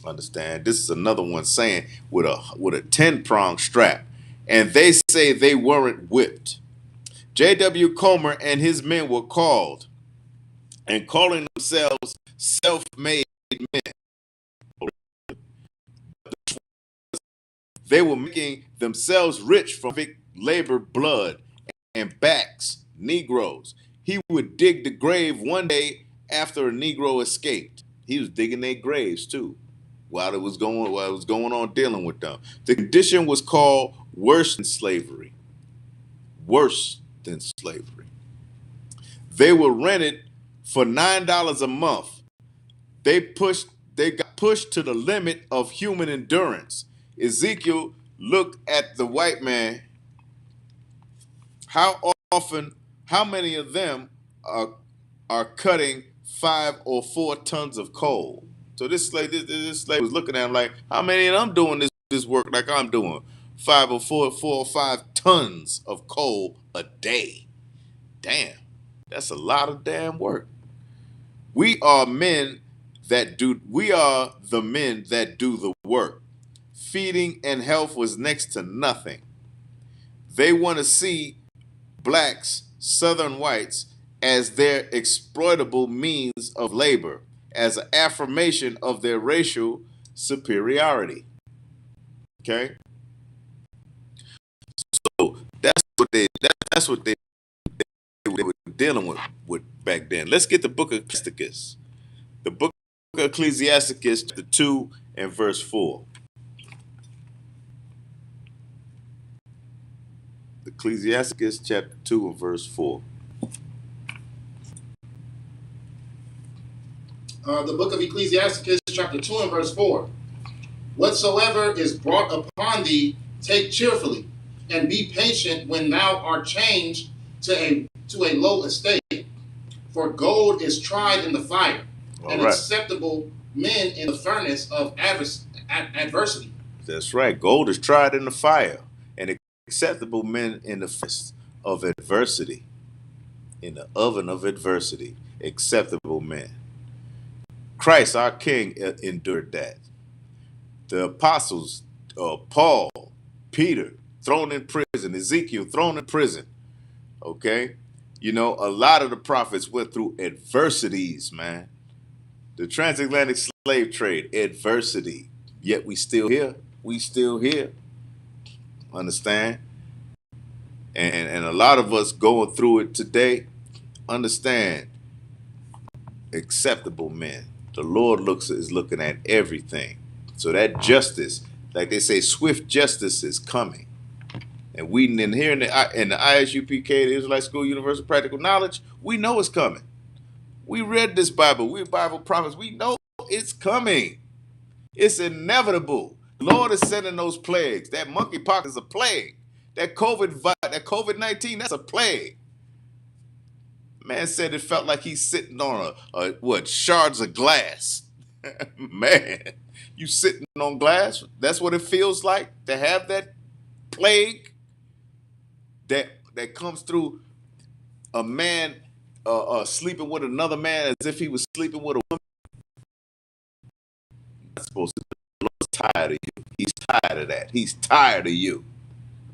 Understand? This is another one saying with a 10-prong strap. And they say they weren't whipped. J.W. Comer and his men were called, and calling themselves self-made men. They were making themselves rich from labor, blood, and backs, Negroes. He would dig the grave one day after a Negro escaped. He was digging their graves too, while it was going on dealing with them. The condition was called worse than slavery. Worse than slavery. They were rented for $9 a month. They got pushed to the limit of human endurance. Ezekiel looked at the white man. How often, how many of them are cutting 5 or 4 tons of coal? So this slave was looking at him like, how many of them doing this work like I'm doing? 4 or 5 tons of coal a day. Damn, that's a lot of damn work. We are men that do. We are the men that do the work. Feeding and health was next to nothing. They want to see blacks, Southern whites, as their exploitable means of labor, as an affirmation of their racial superiority. Okay, so that's what they were dealing with back then. Let's get the book of Ecclesiasticus. The book of Ecclesiasticus, chapter 2 and verse 4. Ecclesiasticus chapter 2 and verse 4. The book of Ecclesiasticus, chapter 2 and verse 4. Whatsoever is brought upon thee, take cheerfully, and be patient when thou art changed to a low estate. For gold is tried in the fire, and Right. acceptable men in the furnace of adversity. That's right. Gold is tried in the fire, and acceptable men in the furnace of adversity. In the oven of adversity, acceptable men. Christ, our King, endured that. The apostles, Paul, Peter, thrown in prison, Ezekiel, thrown in prison. Okay? You know, a lot of the prophets went through adversities, man. The transatlantic slave trade, adversity. Yet we still here. We still here. Understand? And a lot of us going through it today, understand, acceptable men. The Lord is looking at everything. So that justice, like they say, swift justice is coming. And we in here in the ISUPK, the Israelite School Universal Practical Knowledge, we know it's coming. We read this Bible. We're Bible prophets. We know it's coming. It's inevitable. The Lord is sending those plagues. That monkeypox is a plague. That COVID-19, that's a plague. Man said it felt like he's sitting on shards of glass. Man, you sitting on glass? That's what it feels like to have that plague that comes through a man sleeping with another man as if he was sleeping with a woman. That's supposed to be. The Lord's tired of you. He's tired of that. He's tired of you.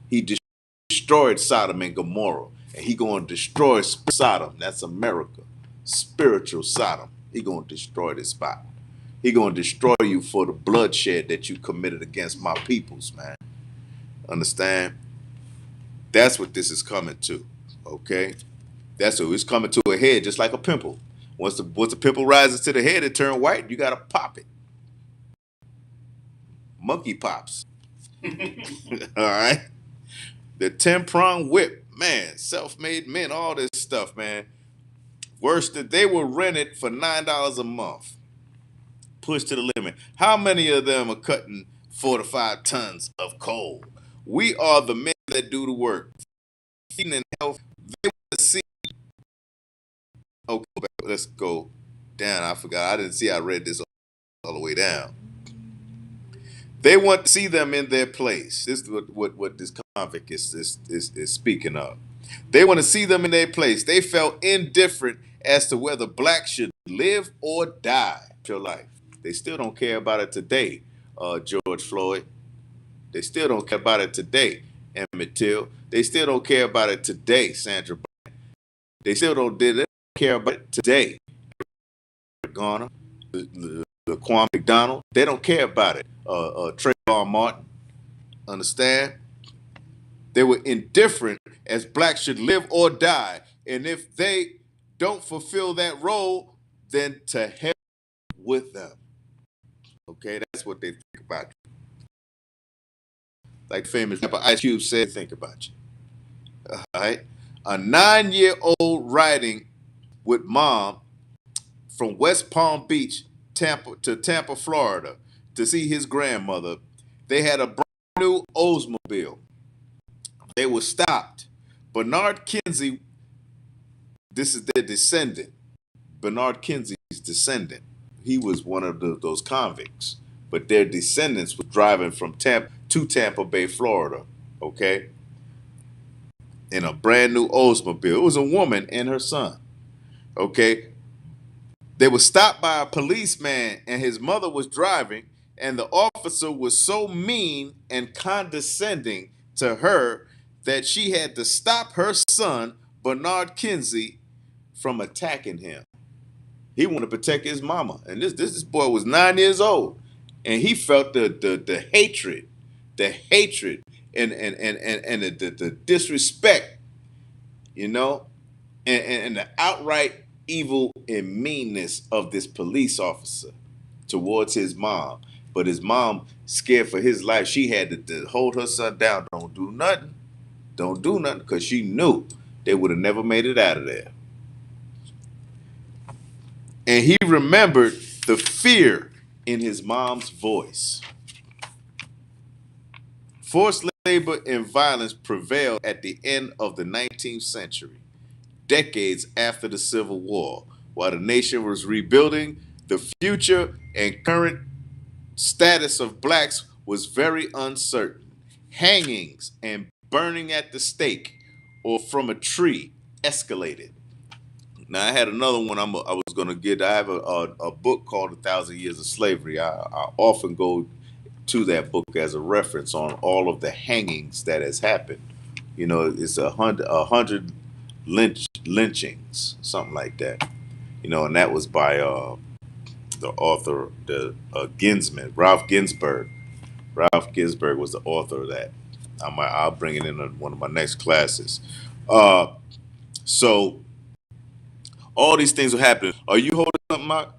He destroyed Sodom and Gomorrah, and he going to destroy Sodom. That's America, spiritual Sodom. He going to destroy this spot. He going to destroy you for the bloodshed that you committed against my peoples, man. Understand? That's what this is coming to. Okay, that's what it's coming to a head, just like a pimple. Once the pimple rises to the head, it turns white. You gotta pop it. Monkey pops. All right. The 10-prong whip, man. Self-made men, all this stuff, man. Worse that they were rented for $9 a month. Pushed to the limit. How many of them are cutting 4 to 5 tons of coal? We are the men that do the work. Feeding and health. They want to see. Okay, let's go down. I forgot. I didn't see. I read this all the way down. They want to see them in their place. This is what this convict is speaking of. They want to see them in their place. They felt indifferent as to whether blacks should live or die. Your life. They still don't care about it today, George Floyd. They still don't care about it today, Emmett Till. They still don't care about it today, Sandra. They still don't care about it today, Garner, Laquan McDonald. They don't care about it, Trayvon Martin. Understand? They were indifferent as blacks should live or die. And if they don't fulfill that role, then to hell with them. Okay, that's what they think about you. Like famous rapper Ice Cube said, think about you. All right. A 9-year-old riding with mom from West Palm Beach, Tampa, Florida, to see his grandmother. They had a brand new Oldsmobile. They were stopped. Bernard Kinsey, this is their descendant. Bernard Kinsey's descendant. he was one of those convicts, but their descendants were driving from Tampa Bay, Florida, okay, in a brand new Oldsmobile. It was a woman and her son, okay. They were stopped by a policeman, and his mother was driving, and the officer was so mean and condescending to her that she had to stop her son, Bernard Kinsey, from attacking him. He wanted to protect his mama, and this boy was 9 years old, and he felt the hatred, and the disrespect, you know, and the outright evil and meanness of this police officer towards his mom. But his mom, scared for his life, she had to hold her son down. Don't do nothing. Don't do nothing, because she knew they would have never made it out of there. And he remembered the fear in his mom's voice. Forced labor and violence prevailed at the end of the 19th century, decades after the Civil War. While the nation was rebuilding, the future and current status of blacks was very uncertain. Hangings and burning at the stake or from a tree escalated. Now, I had another one I was going to get. I have a book called "1,000 Years of Slavery." I often go to that book as a reference on all of the hangings that has happened. You know, it's a hundred lynchings, something like that. You know, and that was by the author, the Ginsman, Ralph Ginsberg. Ralph Ginsberg was the author of that. I'll bring it in one of my next classes. Uh, so all these things are happening. Are you holding something, Mark?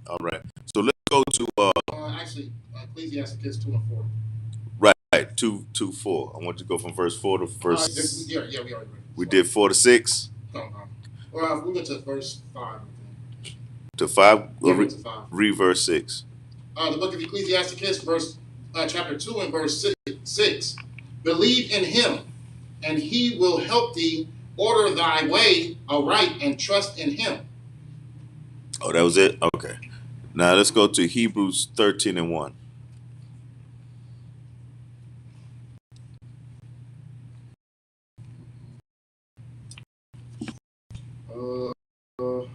All right. So let's go to Actually, Ecclesiastes 2 and 4. right, 2:4. I want you to go from verse 4 to verse. Yeah, we already read. We did 4 to 6. No, no. Well, we went to verse 5. To 5. Yeah, we went to 5. Read verse 6. The book of Ecclesiastes, chapter 2 and verse 6. Believe in him, and he will help thee order thy way aright, and trust in him. Oh, that was it? Okay. Now let's go to Hebrews 13:1. Uh, the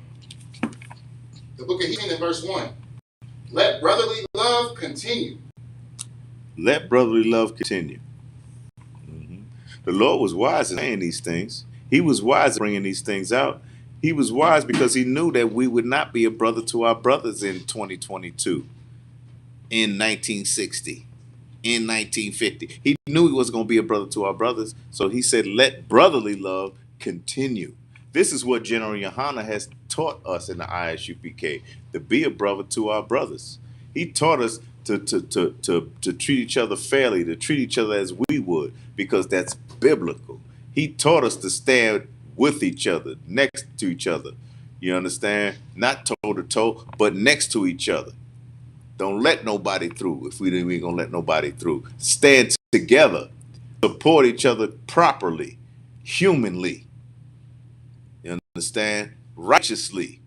book of Hebrews in verse 1. Let brotherly love continue. Let brotherly love continue. Mhm. The Lord was wise in saying these things. He was wise in bringing these things out. He was wise because he knew that we would not be a brother to our brothers in 2022, in 1960, in 1950. He knew he was going to be a brother to our brothers. So he said, let brotherly love continue. This is what General Yohana has taught us in the ISUPK, to be a brother to our brothers. He taught us to treat each other fairly, to treat each other as we would, because that's biblical. He taught us to stand with each other, next to each other. You understand? Not toe to toe, but next to each other. Don't let nobody through if we ain't gonna let nobody through. Stand together, support each other properly, humanly. You understand? Righteously.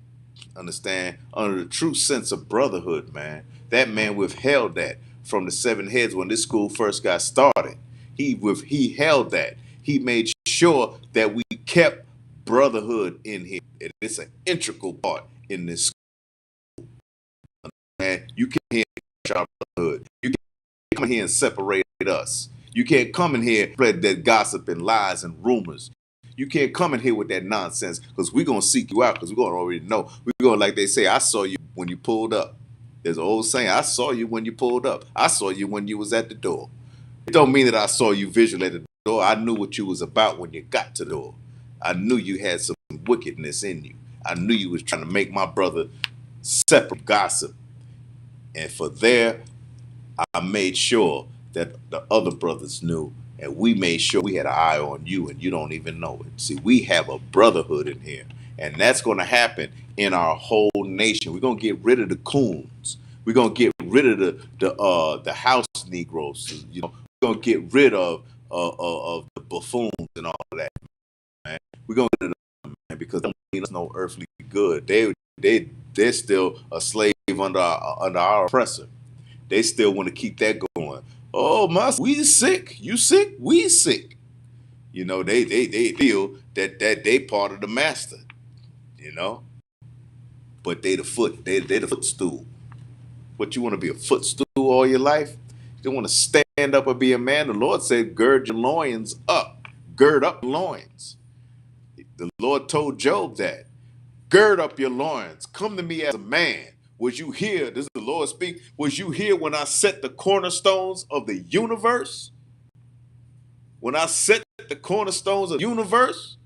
Understand? Under the true sense of brotherhood, man. That man withheld that from the seven heads when this school first got started. He held that. He made sure that we kept brotherhood in here. And it's an integral part in this school. Man, you can't hear our brotherhood. You can't come in here and separate us. You can't come in here and spread that gossip and lies and rumors. You can't come in here with that nonsense, because we're going to seek you out, because we're going to already know. We're going, like they say, I saw you when you pulled up. There's an old saying, I saw you when you pulled up. I saw you when you was at the door. It don't mean that I saw you visually at the door. I knew what you was about when you got to the door. I knew you had some wickedness in you. I knew you was trying to make my brother separate gossip. And for there, I made sure that the other brothers knew, and we made sure we had an eye on you, and you don't even know it. See, we have a brotherhood in here, and that's going to happen in our whole nation. We're going to get rid of the coons. We're going to get rid of the house Negroes. You know, we're going to get rid of the buffoons and all of that, man. We're going to get rid of them, man, because they don't mean us no earthly good. They they're still a slave under our oppressor. They still want to keep that going. Oh, we sick. You sick? We sick. They feel that they part of the master. You know, but they the footstool. What, you want to be a footstool all your life? You don't want to stand up and be a man. The Lord said, "Gird your loins up. Gird up your loins." The Lord told Job that. Gird up your loins. Come to me as a man. Was you here? This is the Lord speak. Was you here when I set the cornerstones of the universe? When I set the cornerstones of the universe?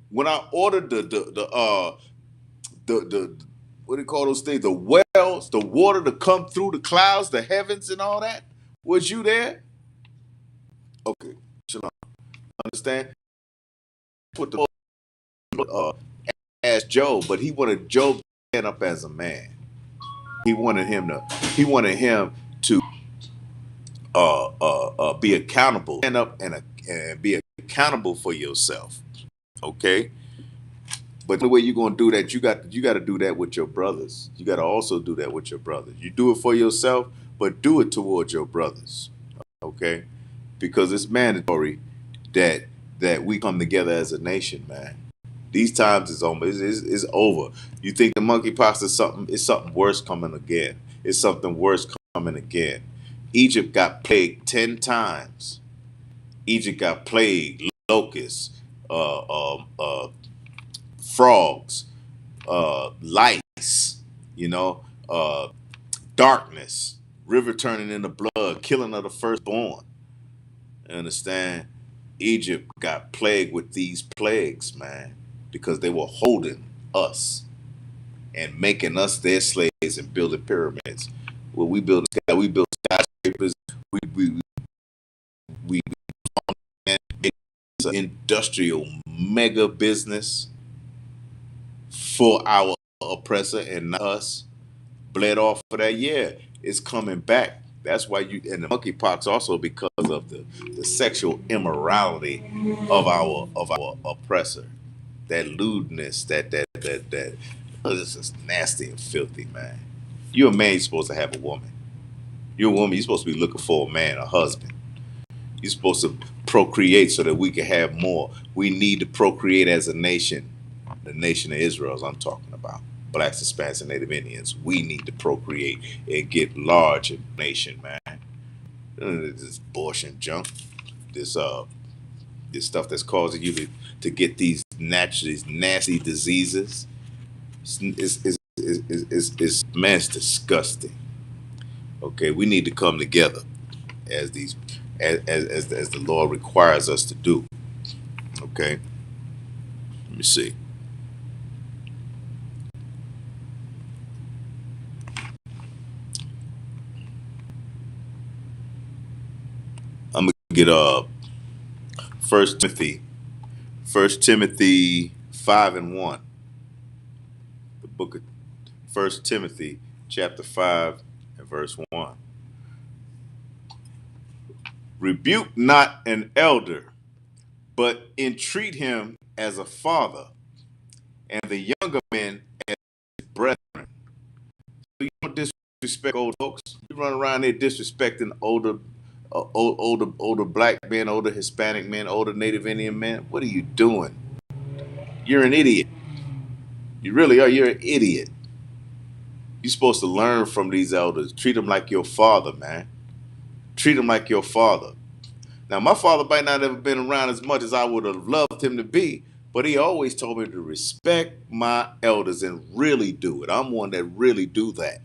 When I ordered the what do you call those things? The wells, the water to come through the clouds, the heavens, and all that. Was you there? Okay, shalom. Understand? Put the uh, asked Job, but he wanted Job to stand up as a man. He wanted him to. He wanted him to be accountable. Stand up and be accountable for yourself. Okay. But the way you're gonna do that, you got to do that with your brothers. You got to also do that with your brothers. You do it for yourself, but do it towards your brothers. Okay, because it's mandatory that we come together as a nation, man. These times is almost is over. You think the monkeypox is something? It's something worse coming again. It's something worse coming again. Egypt got plagued 10 times. Egypt got plagued, locusts, frogs, lice, you know, darkness, river turning into blood, killing of the firstborn. You understand? Egypt got plagued with these plagues, man, because they were holding us and making us their slaves and building pyramids. Well, we build skyscrapers. We make an industrial mega business for our oppressor and not us. Bled off for that. Yeah, it's coming back. That's why and the monkeypox also because of the sexual immorality of our oppressor. That lewdness, that this is nasty and filthy, man. You're a man, you're supposed to have a woman. You're a woman, you're supposed to be looking for a man, a husband. You're supposed to procreate so that we can have more. We need to procreate as a nation. The nation of Israel, as I'm talking about. Blacks, Hispanics, and Native Indians. We need to procreate and get large in the nation, man. This abortion junk. This stuff that's causing you to get these nasty diseases. Man, it's disgusting. Okay, we need to come together as these as the Lord requires us to do. Okay, let me see. I'm gonna get First Timothy, First Timothy 5:1. The book of First Timothy, chapter 5 and verse 1. Rebuke not an elder, but entreat him as a father, and the younger men as brethren. So you don't disrespect old folks. You run around there disrespecting older black men, older Hispanic men, older Native Indian men. What are you doing? You're an idiot. You really are. You're an idiot. You're supposed to learn from these elders. Treat them like your father, man. Treat them like your father. Now, my father might not have been around as much as I would have loved him to be, but he always told me to respect my elders and really do it. I'm one that really do that.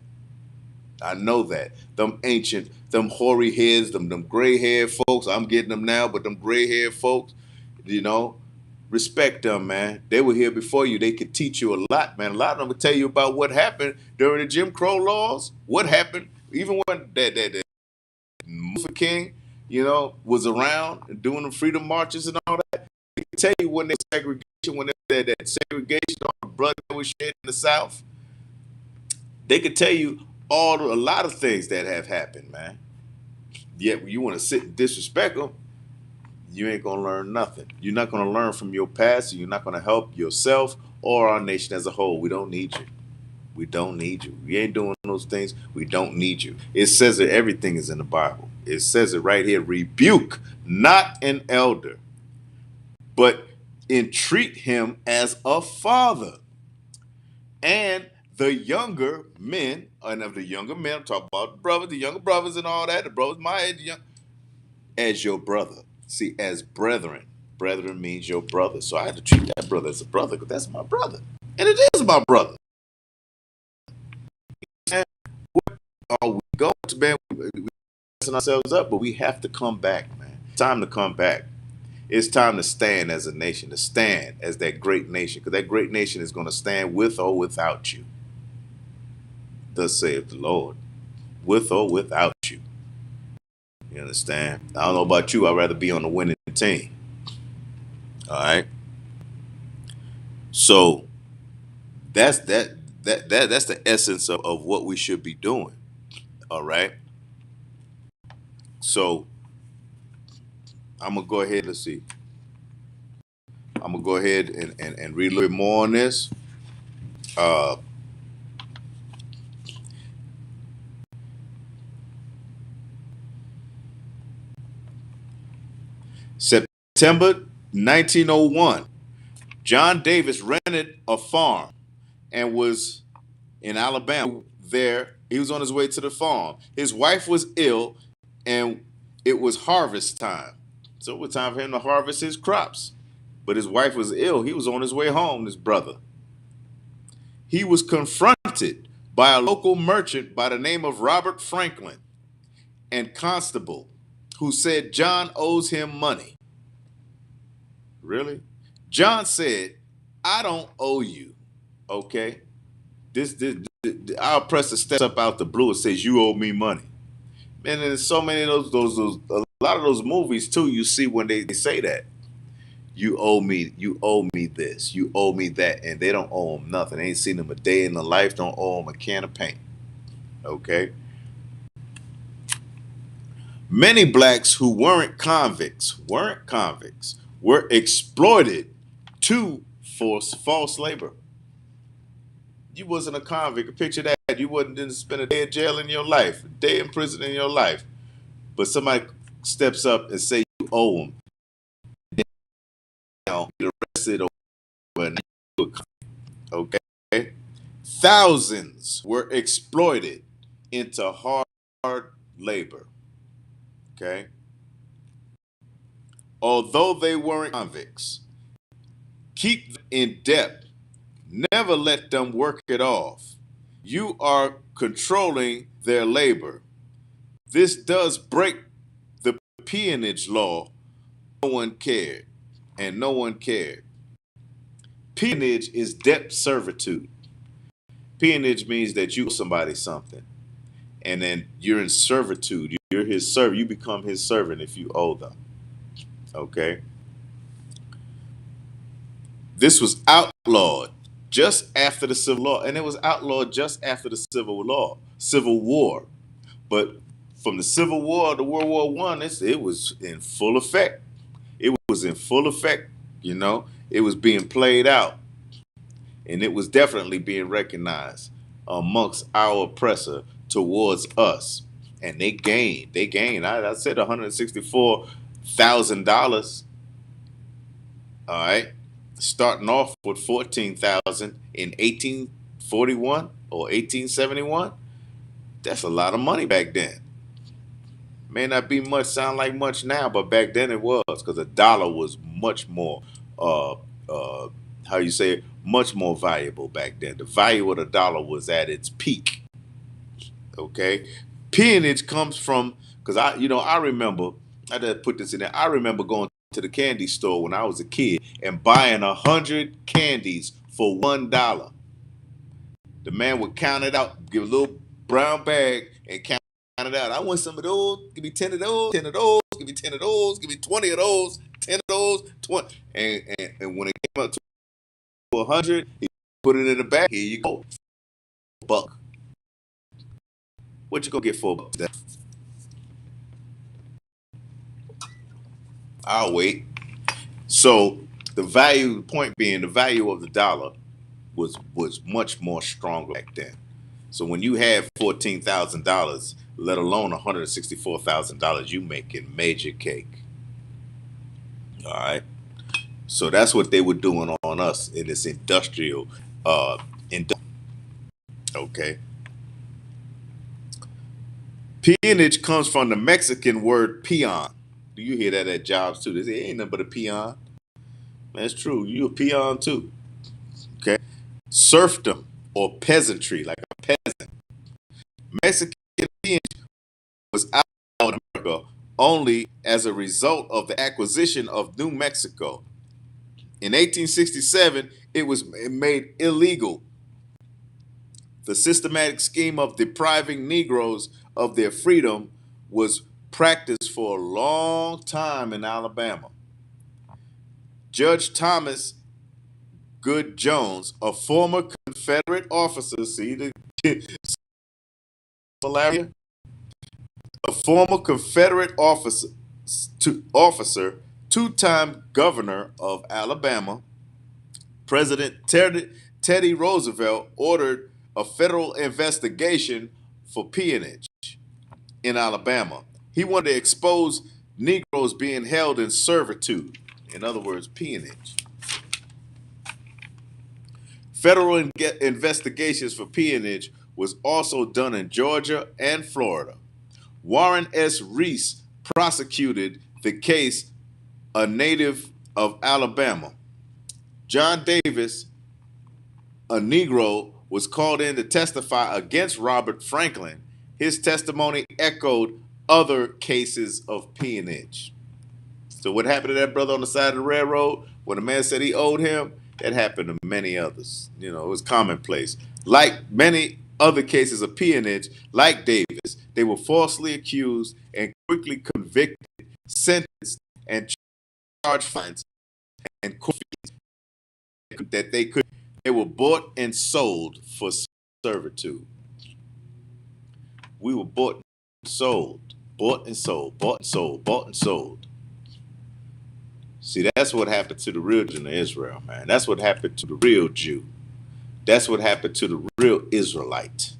I know that. Them ancient, them hoary heads, them gray haired folks, I'm getting them now, but them gray haired folks, you know, respect them, man. They were here before you. They could teach you a lot, man. A lot of them would tell you about what happened during the Jim Crow laws, what happened, even when that Luther King, was around and doing the freedom marches and all that. They could tell you when there's segregation, when there's that segregation, all the blood that was shed in the South. They could tell you a lot of things that have happened, man. Yet you want to sit and disrespect them, you ain't gonna learn nothing. You're not gonna learn from your past. You're not gonna help yourself or our nation as a whole. We don't need you. We don't need you. We ain't doing those things. We don't need you. It says that everything is in the Bible. It says it right here. Rebuke not an elder, but entreat him as a father. And the younger men, and of the younger men, I'm talking about the brothers, the younger brothers and all that, the brothers my age, as your brother. See, as brethren. Brethren means your brother. So I had to treat that brother as a brother because that's my brother. And it is my brother. And we go to bed, we messing ourselves up, but we have to come back, man. Time to come back. It's time to stand as a nation, to stand as that great nation, because that great nation is going to stand with or without you. Thus saith the Lord, with or without you. You understand? I don't know about you. I'd rather be on the winning team. All right. So that's the essence of what we should be doing. All right. So I'm gonna go ahead. Let's see. I'm gonna go ahead and read a little bit more on this. Uh, September 1901, John Davis rented a farm and was in Alabama. There, he was on his way to the farm. His wife was ill, and it was harvest time. So it was time for him to harvest his crops. But his wife was ill. He was on his way home, this brother. He was confronted by a local merchant by the name of Robert Franklin and constable who said John owes him money. Really? John said, I don't owe you. Okay? Our oppressor steps up out the blue and says, you owe me money. And there's so many of those a lot of those movies too, you see when they say that. You owe me this, you owe me that, and they don't owe them nothing. They ain't seen them a day in their life, don't owe them a can of paint. Okay? Many blacks who weren't convicts, were exploited to force false labor. You wasn't a convict. Picture that. You didn't spend a day in jail in your life, a day in prison in your life. But somebody steps up and say you owe them. Now get arrested or okay. Thousands were exploited into hard labor. Okay. Although they weren't convicts, keep them in debt. Never let them work it off. You are controlling their labor. This does break the peonage law. No one cared, and no one cared. Peonage is debt servitude. Peonage means that you owe somebody something, and then you're in servitude. You're his servant. You become his servant if you owe them. Okay. This was outlawed just after the Civil Law, and it was outlawed just after the Civil War. But from the Civil War to World War One, it was in full effect. It was in full effect. It was being played out, and it was definitely being recognized amongst our oppressor towards us. And they gained. They gained. I said $164,000. All right, starting off with 14,000 in 1841 or 1871. That's a lot of money back then. May not be much, sound like much now, but back then it was because a dollar was much more, uh, how you say it, much more valuable back then. The value of the dollar was at its peak. Okay, peonage comes from because I remember I had to put this in there. I remember going to the candy store when I was a kid and buying 100 candies for $1. The man would count it out, give a little brown bag, and count it out. I want some of those. Give me 10 of those. 10 of those. Give me 10 of those. Give me 20 of those. 10 of those. 20. And when it came up to 100, he put it in the bag. Here you go. Buck. What you gonna get for a buck? I'll wait. So the value, the point being, the value of the dollar was much more stronger back then. So when you have $14,000, let alone $164,000, you making major cake. All right. So that's what they were doing on us in this industrial, uh, okay. Peonage comes from the Mexican word peon. Do you hear that at jobs too? They say ain't nothing but a peon. That's true. You a peon too. Okay. Serfdom or peasantry, like a peasant. Mexican peonage was out in America only as a result of the acquisition of New Mexico. In 1867, it was made illegal. The systematic scheme of depriving Negroes of their freedom was practiced for a long time in Alabama. Judge Thomas Good Jones, a former Confederate officer, see the malaria? A former Confederate officer, two-time governor of Alabama, President Teddy Roosevelt ordered a federal investigation for peonage in Alabama. He wanted to expose Negroes being held in servitude, in other words, peonage. Federal investigations for peonage was also done in Georgia and Florida. Warren S. Reese prosecuted the case, a native of Alabama. John Davis, a Negro, was called in to testify against Robert Franklin. His testimony echoed other cases of peonage. So what happened to that brother on the side of the railroad when the man said he owed him? That happened to many others. You know, it was commonplace. Like many other cases of peonage, like Davis, they were falsely accused and quickly convicted, sentenced, and charged fines and court fees that they were bought and sold for servitude. We were bought and sold, bought and sold, bought and sold, bought and sold. See, that's what happened to the real children of Israel, man. That's what happened to the real Jew. That's what happened to the real Israelite.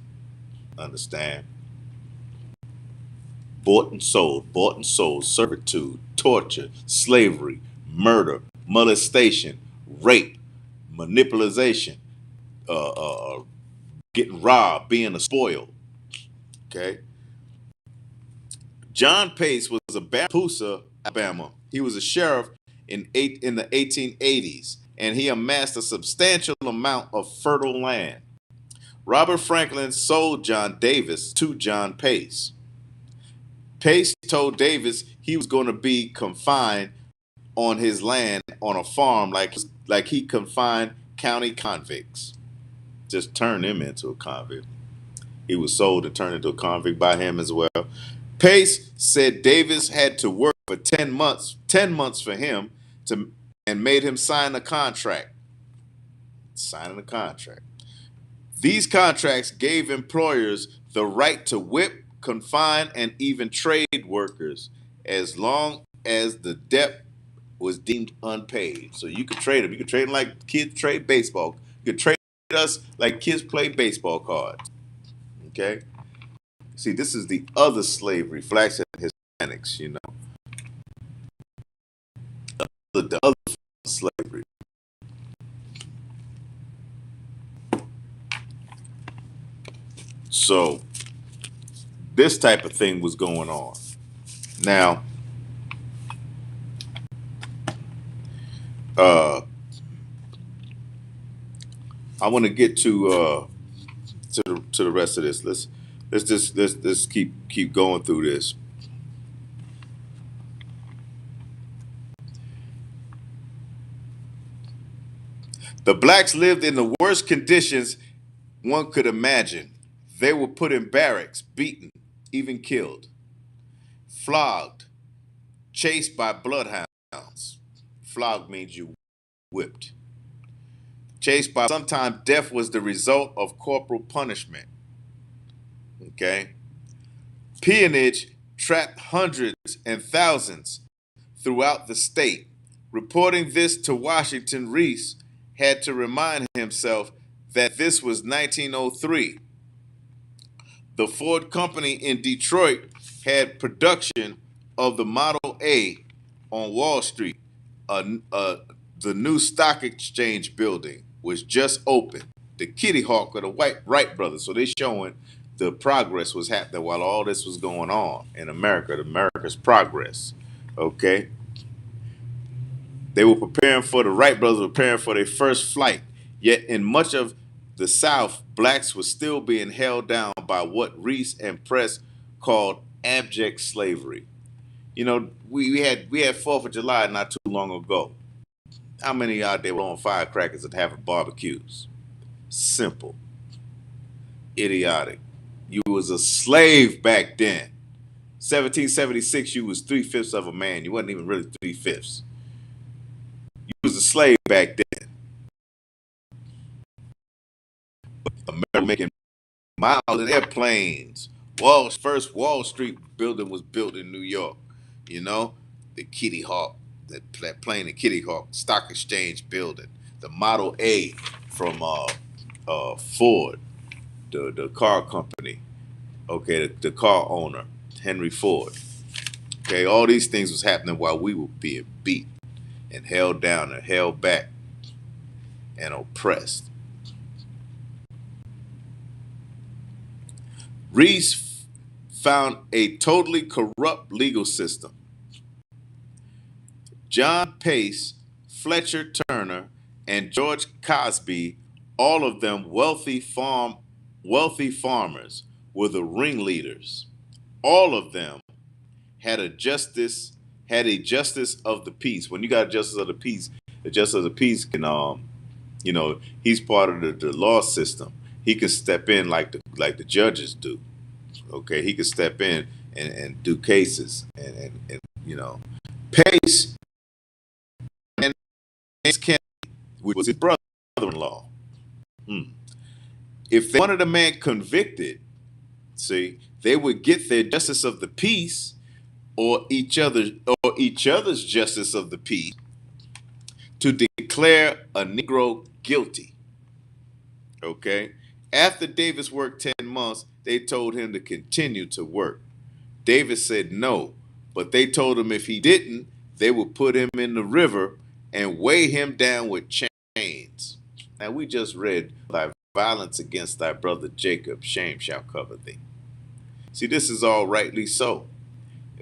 Understand? Bought and sold, servitude, torture, slavery, murder, molestation, rape, manipulation, getting robbed, being a spoil. Okay. John Pace was a Bambusa, Alabama. He was a sheriff in the 1880s, and he amassed a substantial amount of fertile land. Robert Franklin sold John Davis to John Pace. Pace told Davis he was going to be confined on his land on a farm like he confined county convicts. Just turned him into a convict. He was sold and turned into a convict by him as well. Pace said Davis had to work for 10 months for him to and made him sign a contract. Signing a contract. These contracts gave employers the right to whip, confine, and even trade workers as long as the debt was deemed unpaid. So you could trade them. You could trade them like kids trade baseball. You could trade us like kids play baseball cards. Okay? See, this is the other slavery, blacks and Hispanics, you know. The other slavery. So this type of thing was going on. Now, I want to get to the rest of this. Let's keep going through this. The blacks lived in the worst conditions one could imagine. They were put in barracks, beaten, even killed, flogged, chased by bloodhounds. Flogged means you whipped. Chased by, sometimes death was the result of corporal punishment. Okay? Peonage trapped hundreds and thousands throughout the state. Reporting this to Washington, Reese had to remind himself that this was 1903. The Ford Company in Detroit had production of the Model A on Wall Street. The new stock exchange building was just open. The Kitty Hawk of the Wright brothers. So they showing the progress was happening while all this was going on in America. America's progress. Okay, they were preparing for the Wright brothers were preparing for their first flight. Yet in much of the South, blacks were still being held down by what Reese and Press called abject slavery. You know, we had Fourth of July not too long ago. How many out there were on firecrackers and having barbecues? Simple, idiotic. You was a slave back then. 1776, you was 3/5 of a man. You wasn't even really 3/5. You was a slave back then. America making miles in airplanes. First Wall Street building was built in New York. You know, the Kitty Hawk, that plane, the Kitty Hawk Stock Exchange building, the Model A from Ford, the car company. Okay, the car owner, Henry Ford. Okay, all these things was happening while we were being beat and held down and held back and oppressed. Reese found a totally corrupt legal system. John Pace, Fletcher Turner, and George Cosby, all of them wealthy farmers, were the ringleaders. All of them had a justice of the peace. When you got a justice of the peace, the justice of the peace can he's part of the law system. He can step in like the judges do. Okay, he could step in and do cases and Pace and Pace Kennedy, which was his brother-in-law. Hmm. If they wanted a man convicted, see, they would get their justice of the peace or each other's justice of the peace to declare a Negro guilty. Okay. After Davis worked 10 months, they told him to continue to work. Davis said no, but they told him if he didn't, they would put him in the river and weigh him down with chains. Now we just read, thy violence against thy brother Jacob, shame shall cover thee. See, this is all rightly so.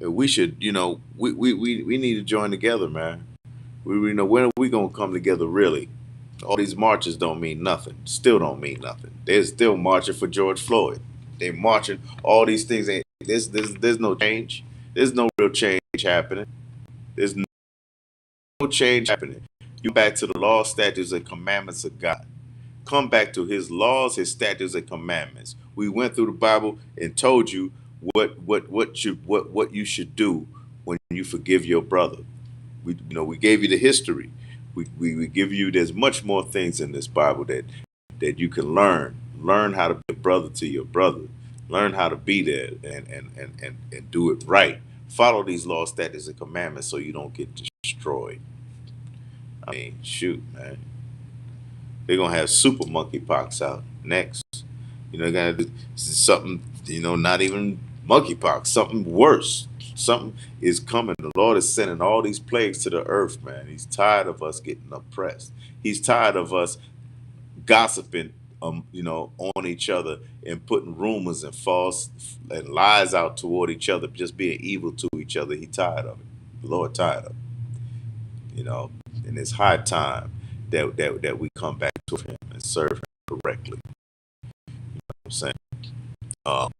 We should, we need to join together, man. We know when are we gonna come together really? All these marches don't mean nothing. Still don't mean nothing. They're still marching for George Floyd. They're marching. All these things ain't. There's no change. There's no real change happening. There's no change happening. You back to the law, statutes, and commandments of God. Come back to His laws, His statutes, and commandments. We went through the Bible and told you what you should do when you forgive your brother. We gave you the history. We give you, there's much more things in this Bible that you can learn how to be a brother to your brother, learn how to be there and do it right. Follow these laws, statutes, and commandments so you don't get destroyed. I mean, shoot, man, they're gonna have super monkeypox out next. They're gonna do something, not even monkeypox, something worse. Something is coming. The Lord is sending all these plagues to the earth, man. He's tired of us getting oppressed. He's tired of us gossiping, on each other and putting rumors and false and lies out toward each other, just being evil to each other. He's tired of it. The Lord tired of it. And it's high time that we come back to Him and serve Him correctly. I'm saying. I'm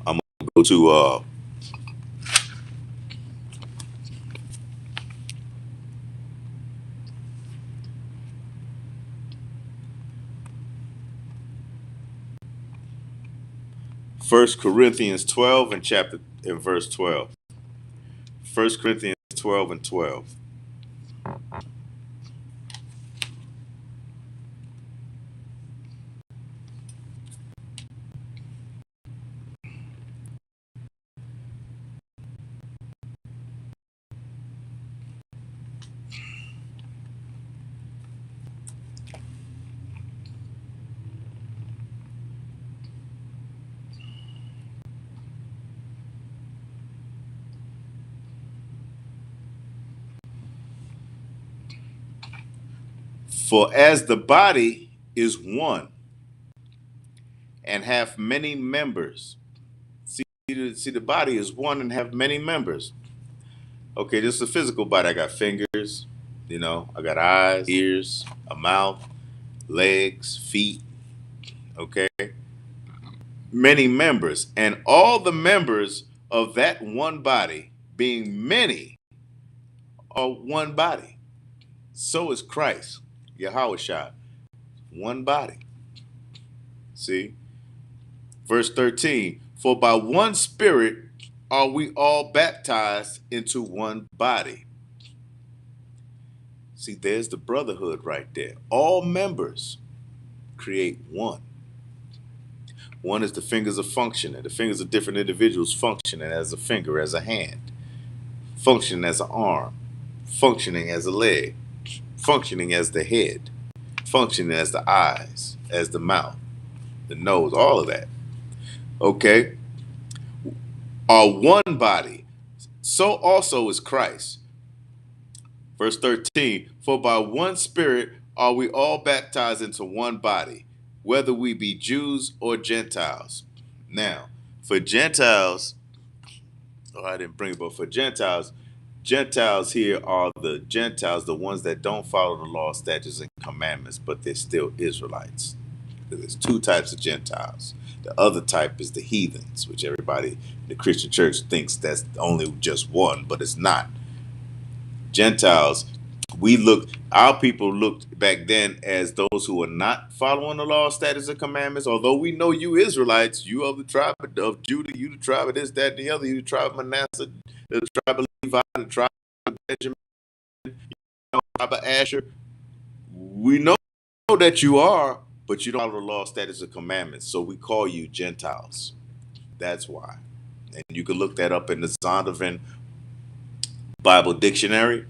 gonna go to 1 Corinthians 12 and verse 12. 1 Corinthians 12 and 12. For as the body is one and have many members. See, the body is one and have many members. Okay, this is a physical body. I got fingers, I got eyes, ears, a mouth, legs, feet. Okay, many members, and all the members of that one body, being many, are one body. So is Christ, Yahweh, one body. See, verse 13, for by one Spirit are we all baptized into one body. See, there's the brotherhood right there. All members create one. One is the fingers of functioning. The fingers of different individuals functioning as a finger, as a hand, functioning as an arm, functioning as a leg, functioning as the head, functioning as the eyes, as the mouth, the nose, all of that. Okay? Are one body. So also is Christ. Verse 13, for by one Spirit are we all baptized into one body, whether we be Jews or Gentiles. Now, for Gentiles, I didn't bring it, but for Gentiles, Gentiles here are the Gentiles, the ones that don't follow the law, statutes, and commandments, but they're still Israelites. There's two types of Gentiles. The other type is the heathens, which everybody in the Christian church thinks that's only just one, but it's not. Gentiles, our people looked back then as those who were not following the law, statutes, and commandments. Although we know you Israelites, you of the tribe of Judah, you the tribe of this, that, and the other, you the tribe of Manasseh, the tribe of Levi, the tribe of Benjamin, the tribe of Asher. We know that you are, but you don't follow the law, statutes, and commandments. So we call you Gentiles. That's why. And you can look that up in the Zondervan Bible Dictionary.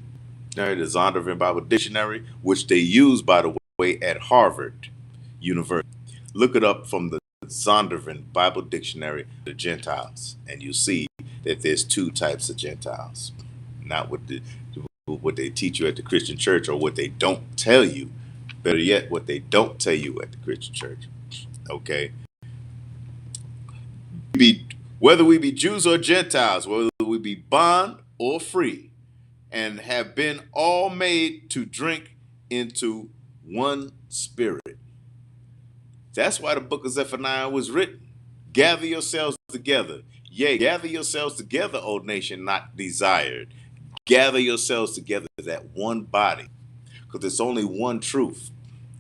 The Zondervan Bible Dictionary, which they use, by the way, at Harvard University. Look it up from the Zondervan Bible Dictionary, the Gentiles, and you see that there's two types of Gentiles. Not what they teach you at the Christian church, or what they don't tell you. Better yet, what they don't tell you at the Christian church. Okay? Whether we be Jews or Gentiles, whether we be bond or free, and have been all made to drink into one Spirit. That's why the book of Zephaniah was written. Gather yourselves together. Yea, gather yourselves together, O nation not desired. Gather yourselves together, that one body. Because there's only one truth.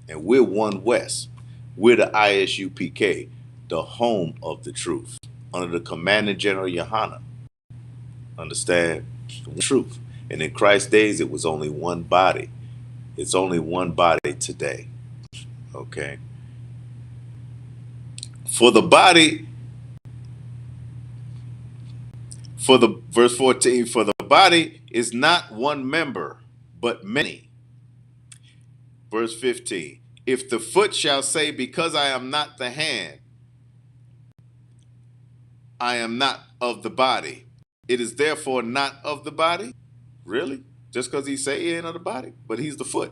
And we're one West. We're the Isupk, the home of the truth. Under the commanding general Yohana. Understand? The truth. And in Christ's days, it was only one body. It's only one body today. Okay. For the body, verse 14, for the body is not one member, but many. Verse 15, if the foot shall say, because I am not the hand, I am not of the body, it is therefore not of the body. Really? Just because he say he ain't of the body, but he's the foot.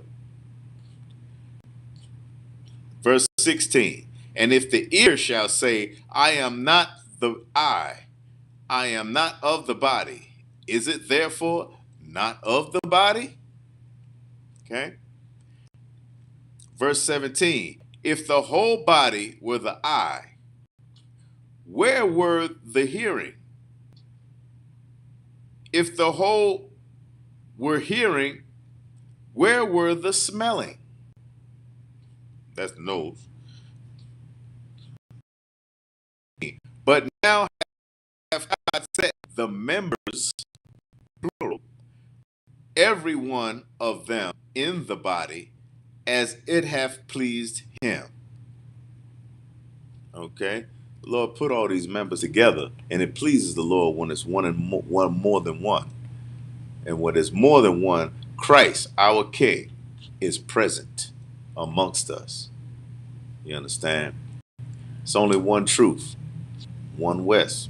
Verse 16, and if the ear shall say, I am not the eye, I am not of the body, is it therefore not of the body? Okay. Verse 17, if the whole body were the eye, where were the hearing? If the whole were hearing, where were the smelling? That's the nose. But now have God set the members, plural, every one of them in the body, as it hath pleased him. Okay? The Lord put all these members together, and it pleases the Lord when it's one more than one. And when it's more than one, Christ, our King, is present amongst us. You understand? It's only one truth, one West,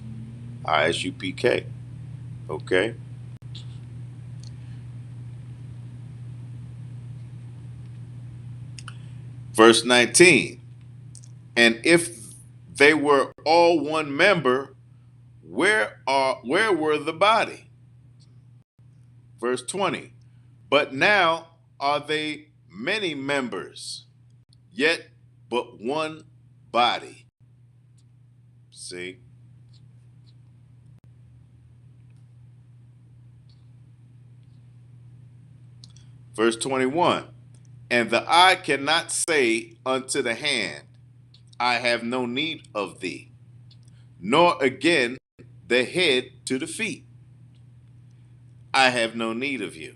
Isupk. Okay? Verse 19. And if they were all one member, where were the body? Verse 20. But now are they many members, yet but one body. See? Verse 21. And the eye cannot say unto the hand, I have no need of thee, nor again the head to the feet, I have no need of you.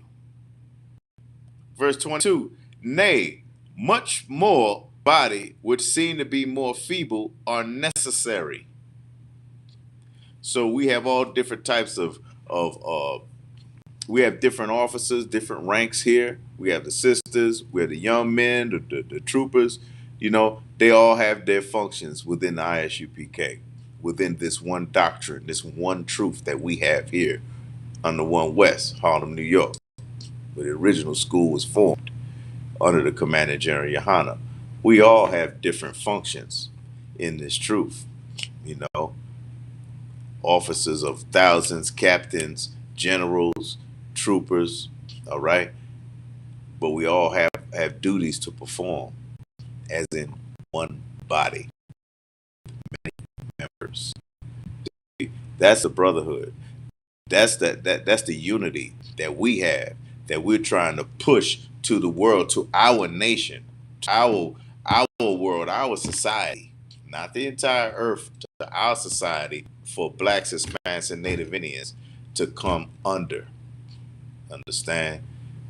Verse 22. Nay, much more body which seem to be more feeble are necessary. So we have all different types of we have different officers, different ranks here. We have the sisters, we have the young men, the troopers. You know, they all have their functions within the ISUPK, within this one doctrine, this one truth that we have here under One West, Harlem, New York, where the original school was formed under the Commander General Yohana. We all have different functions in this truth, you know, officers of thousands, captains, generals, troopers, all right? But we all have duties to perform, as in one body, members. That's the brotherhood. That's the unity that we have, that we're trying to push to the world, to our nation, to our world, our society, not the entire earth, to our society, for blacks, Hispanics, and Native Indians to come under. Understand?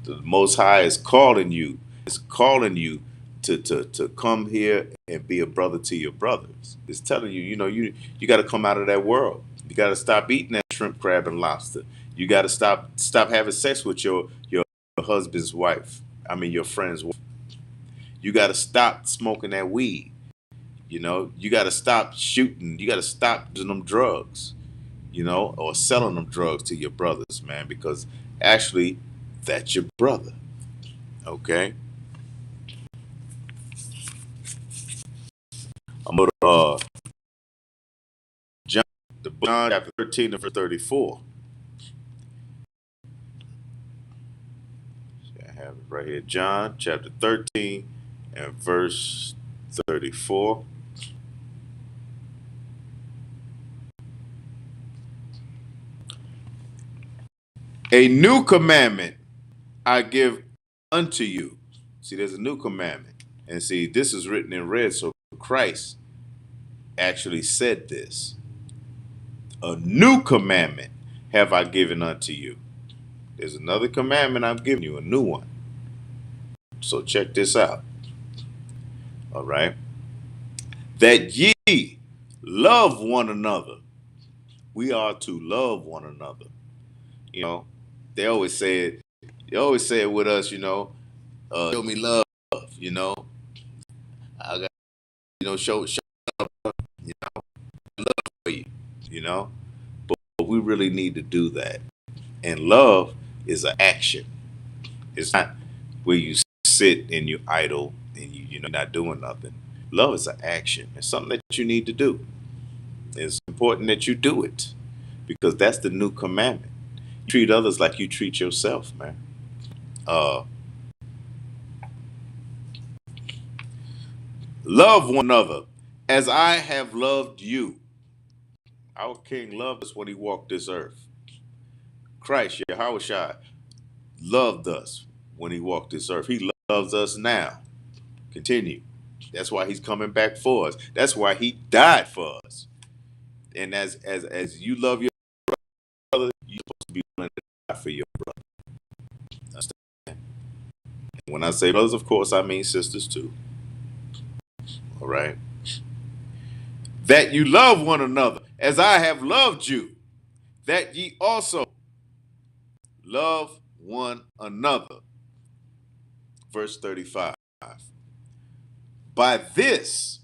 The Most High is calling you. Is calling you to come here and be a brother to your brothers. It's telling you, you know, you got to come out of that world. You got to stop eating that shrimp, crab, and lobster. You got to stop having sex with your husband's wife. I mean, your friend's wife. You got to stop smoking that weed. You know, you got to stop shooting. You got to stop doing them drugs. You know, or selling them drugs to your brothers, man, because actually, that's your brother. Okay. I'm going to John, John chapter 13 and verse 34. I have it right here. John chapter 13 and verse 34. A new commandment I give unto you. See, there's a new commandment. And see, this is written in red, so Christ actually said this. A new commandment have I given unto you. There's another commandment I'm giving you, a new one. So check this out. All right. That ye love one another. We are to love one another. You know, they always say it. They always say it with us. You know, show me love. You know, I got show you know love for you. You know, but we really need to do that. And love is an action. It's not where you sit and you idle and you know not doing nothing. Love is an action. It's something that you need to do. It's important that you do it because that's the new commandment. You treat others like you treat yourself, man. Uh, love one another as I have loved you. Our King loved us when he walked this earth. Christ, Yahushua, loved us when he walked this earth. He loves us now. Continue. That's why he's coming back for us. That's why he died for us. And as you love your brother, you're supposed to be willing to die for your brother. Understand? When I say brothers, of course, I mean sisters too. All right. That you love one another as I have loved you, that ye also love one another. Verse 35. By this,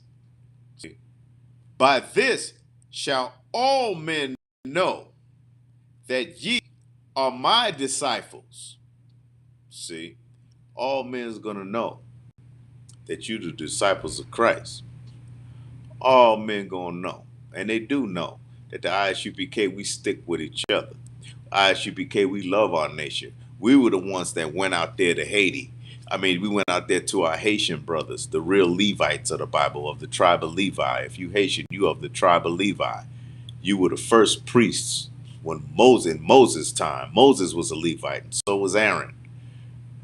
by this shall all men know that ye are my disciples. See, all men is going to know that you the disciples of Christ, all men gonna know, and they do know that the ISUPK we stick with each other. ISUPK we love our nation. We were the ones that went out there to Haiti. I mean, we went out there to our Haitian brothers, the real Levites of the Bible, of the tribe of Levi. If you Haitian, you of the tribe of Levi. You were the first priests when in Moses' time. Moses was a Levite, and so was Aaron.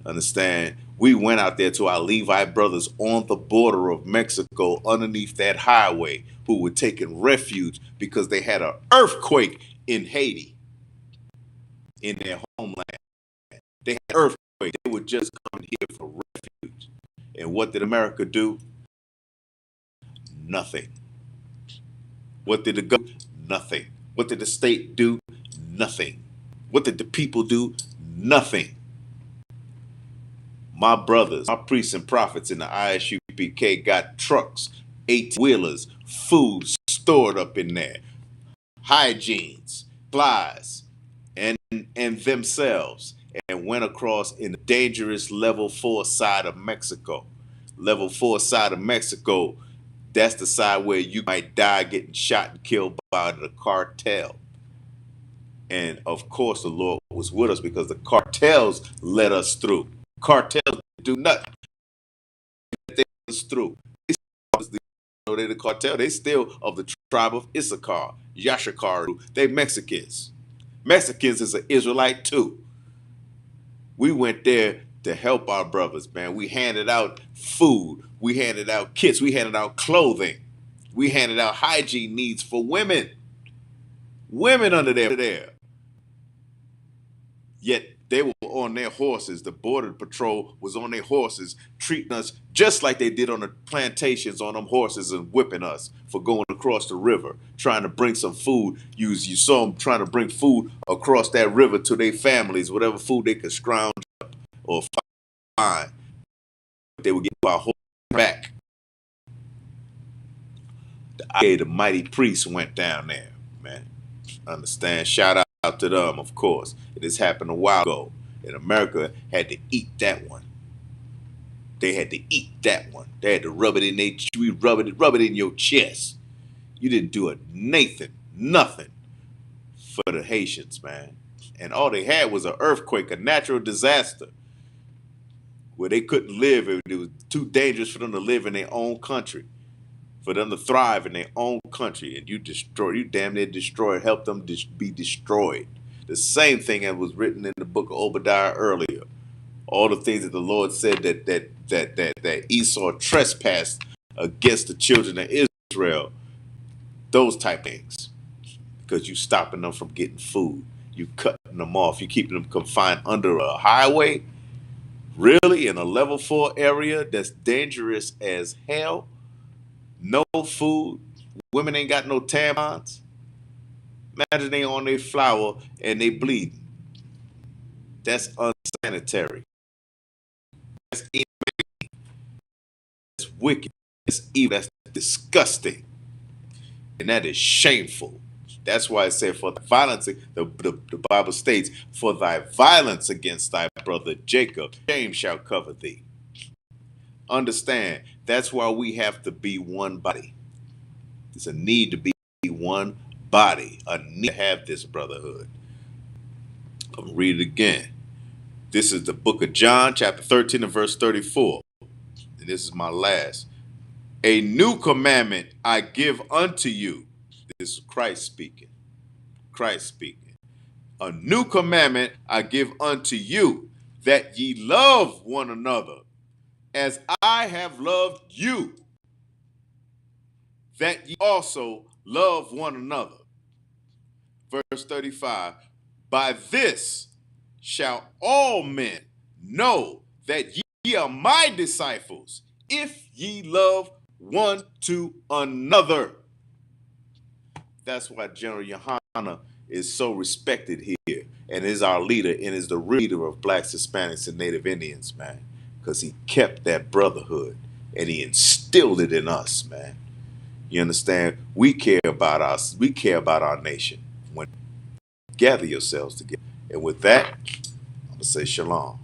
Understand? We went out there to our Levite brothers on the border of Mexico underneath that highway who were taking refuge because they had an earthquake in Haiti, in their homeland. They had an earthquake. They were just coming here for refuge. And what did America do? Nothing. What did the government do? Nothing. What did the state do? Nothing. What did the people do? Nothing. My brothers, my priests and prophets in the ISUPK got trucks, 18-wheelers, food stored up in there, hygienes, supplies, and themselves, and went across in the dangerous level 4 side of Mexico. Level 4 side of Mexico, that's the side where you might die getting shot and killed by the cartel. And of course, the Lord was with us because the cartels let us through. Cartels do nothing. They let us through. They're the cartel. They still of the tribe of Issachar, Yashakar. They Mexicans. Mexicans is an Israelite too. We went there to help our brothers, man. We handed out food. We handed out kits. We handed out clothing. We handed out hygiene needs for women. Women under there. Yet they were on their horses. The border patrol was on their horses, treating us just like they did on the plantations on them horses and whipping us for going across the river, trying to bring some food. You saw them trying to bring food across that river to their families, whatever food they could scrounge up or find. They would get our horse back. The mighty priest went down there, man. Understand? Shout out to them, of course. It has happened a while ago. And America had to eat that one. They had to eat that one. They had to rub it in their rub it in your chest. You didn't do a Nathan, nothing for the Haitians, man. And all they had was an earthquake, a natural disaster, where they couldn't live. It was too dangerous for them to live in their own country, for them to thrive in their own country. And you damn near destroyed, helped them be destroyed. The same thing that was written in the book of Obadiah earlier. All the things that the Lord said that Esau trespassed against the children of Israel, those type things. Because you stopping them from getting food. You cutting them off. You keeping them confined under a highway. Really? In a level 4 area that's dangerous as hell? No food. Women ain't got no tampons. Imagine they on their flower and they bleeding. That's unsanitary. That's That's wicked. That's evil. That's disgusting. And that is shameful. That's why it said, for the violence, the Bible states, for thy violence against thy brother Jacob, shame shall cover thee. Understand, that's why we have to be one body. There's a need to be one body, a need to have this brotherhood. I'm gonna read it again. This is the book of John, chapter 13 and verse 34. And this is my last. A new commandment I give unto you. This is Christ speaking. Christ speaking. A new commandment I give unto you, that ye love one another as I have loved you, that ye also love one another. Verse 35. By this shall all men know that ye are my disciples, if ye love one to another. That's why General Yohana is so respected here and is our leader and is the leader of blacks, Hispanics, and Native Indians, man. Because he kept that brotherhood and he instilled it in us, man. You understand? We care about us. We care about our nation. When gather yourselves together. And with that, I'm going to say shalom.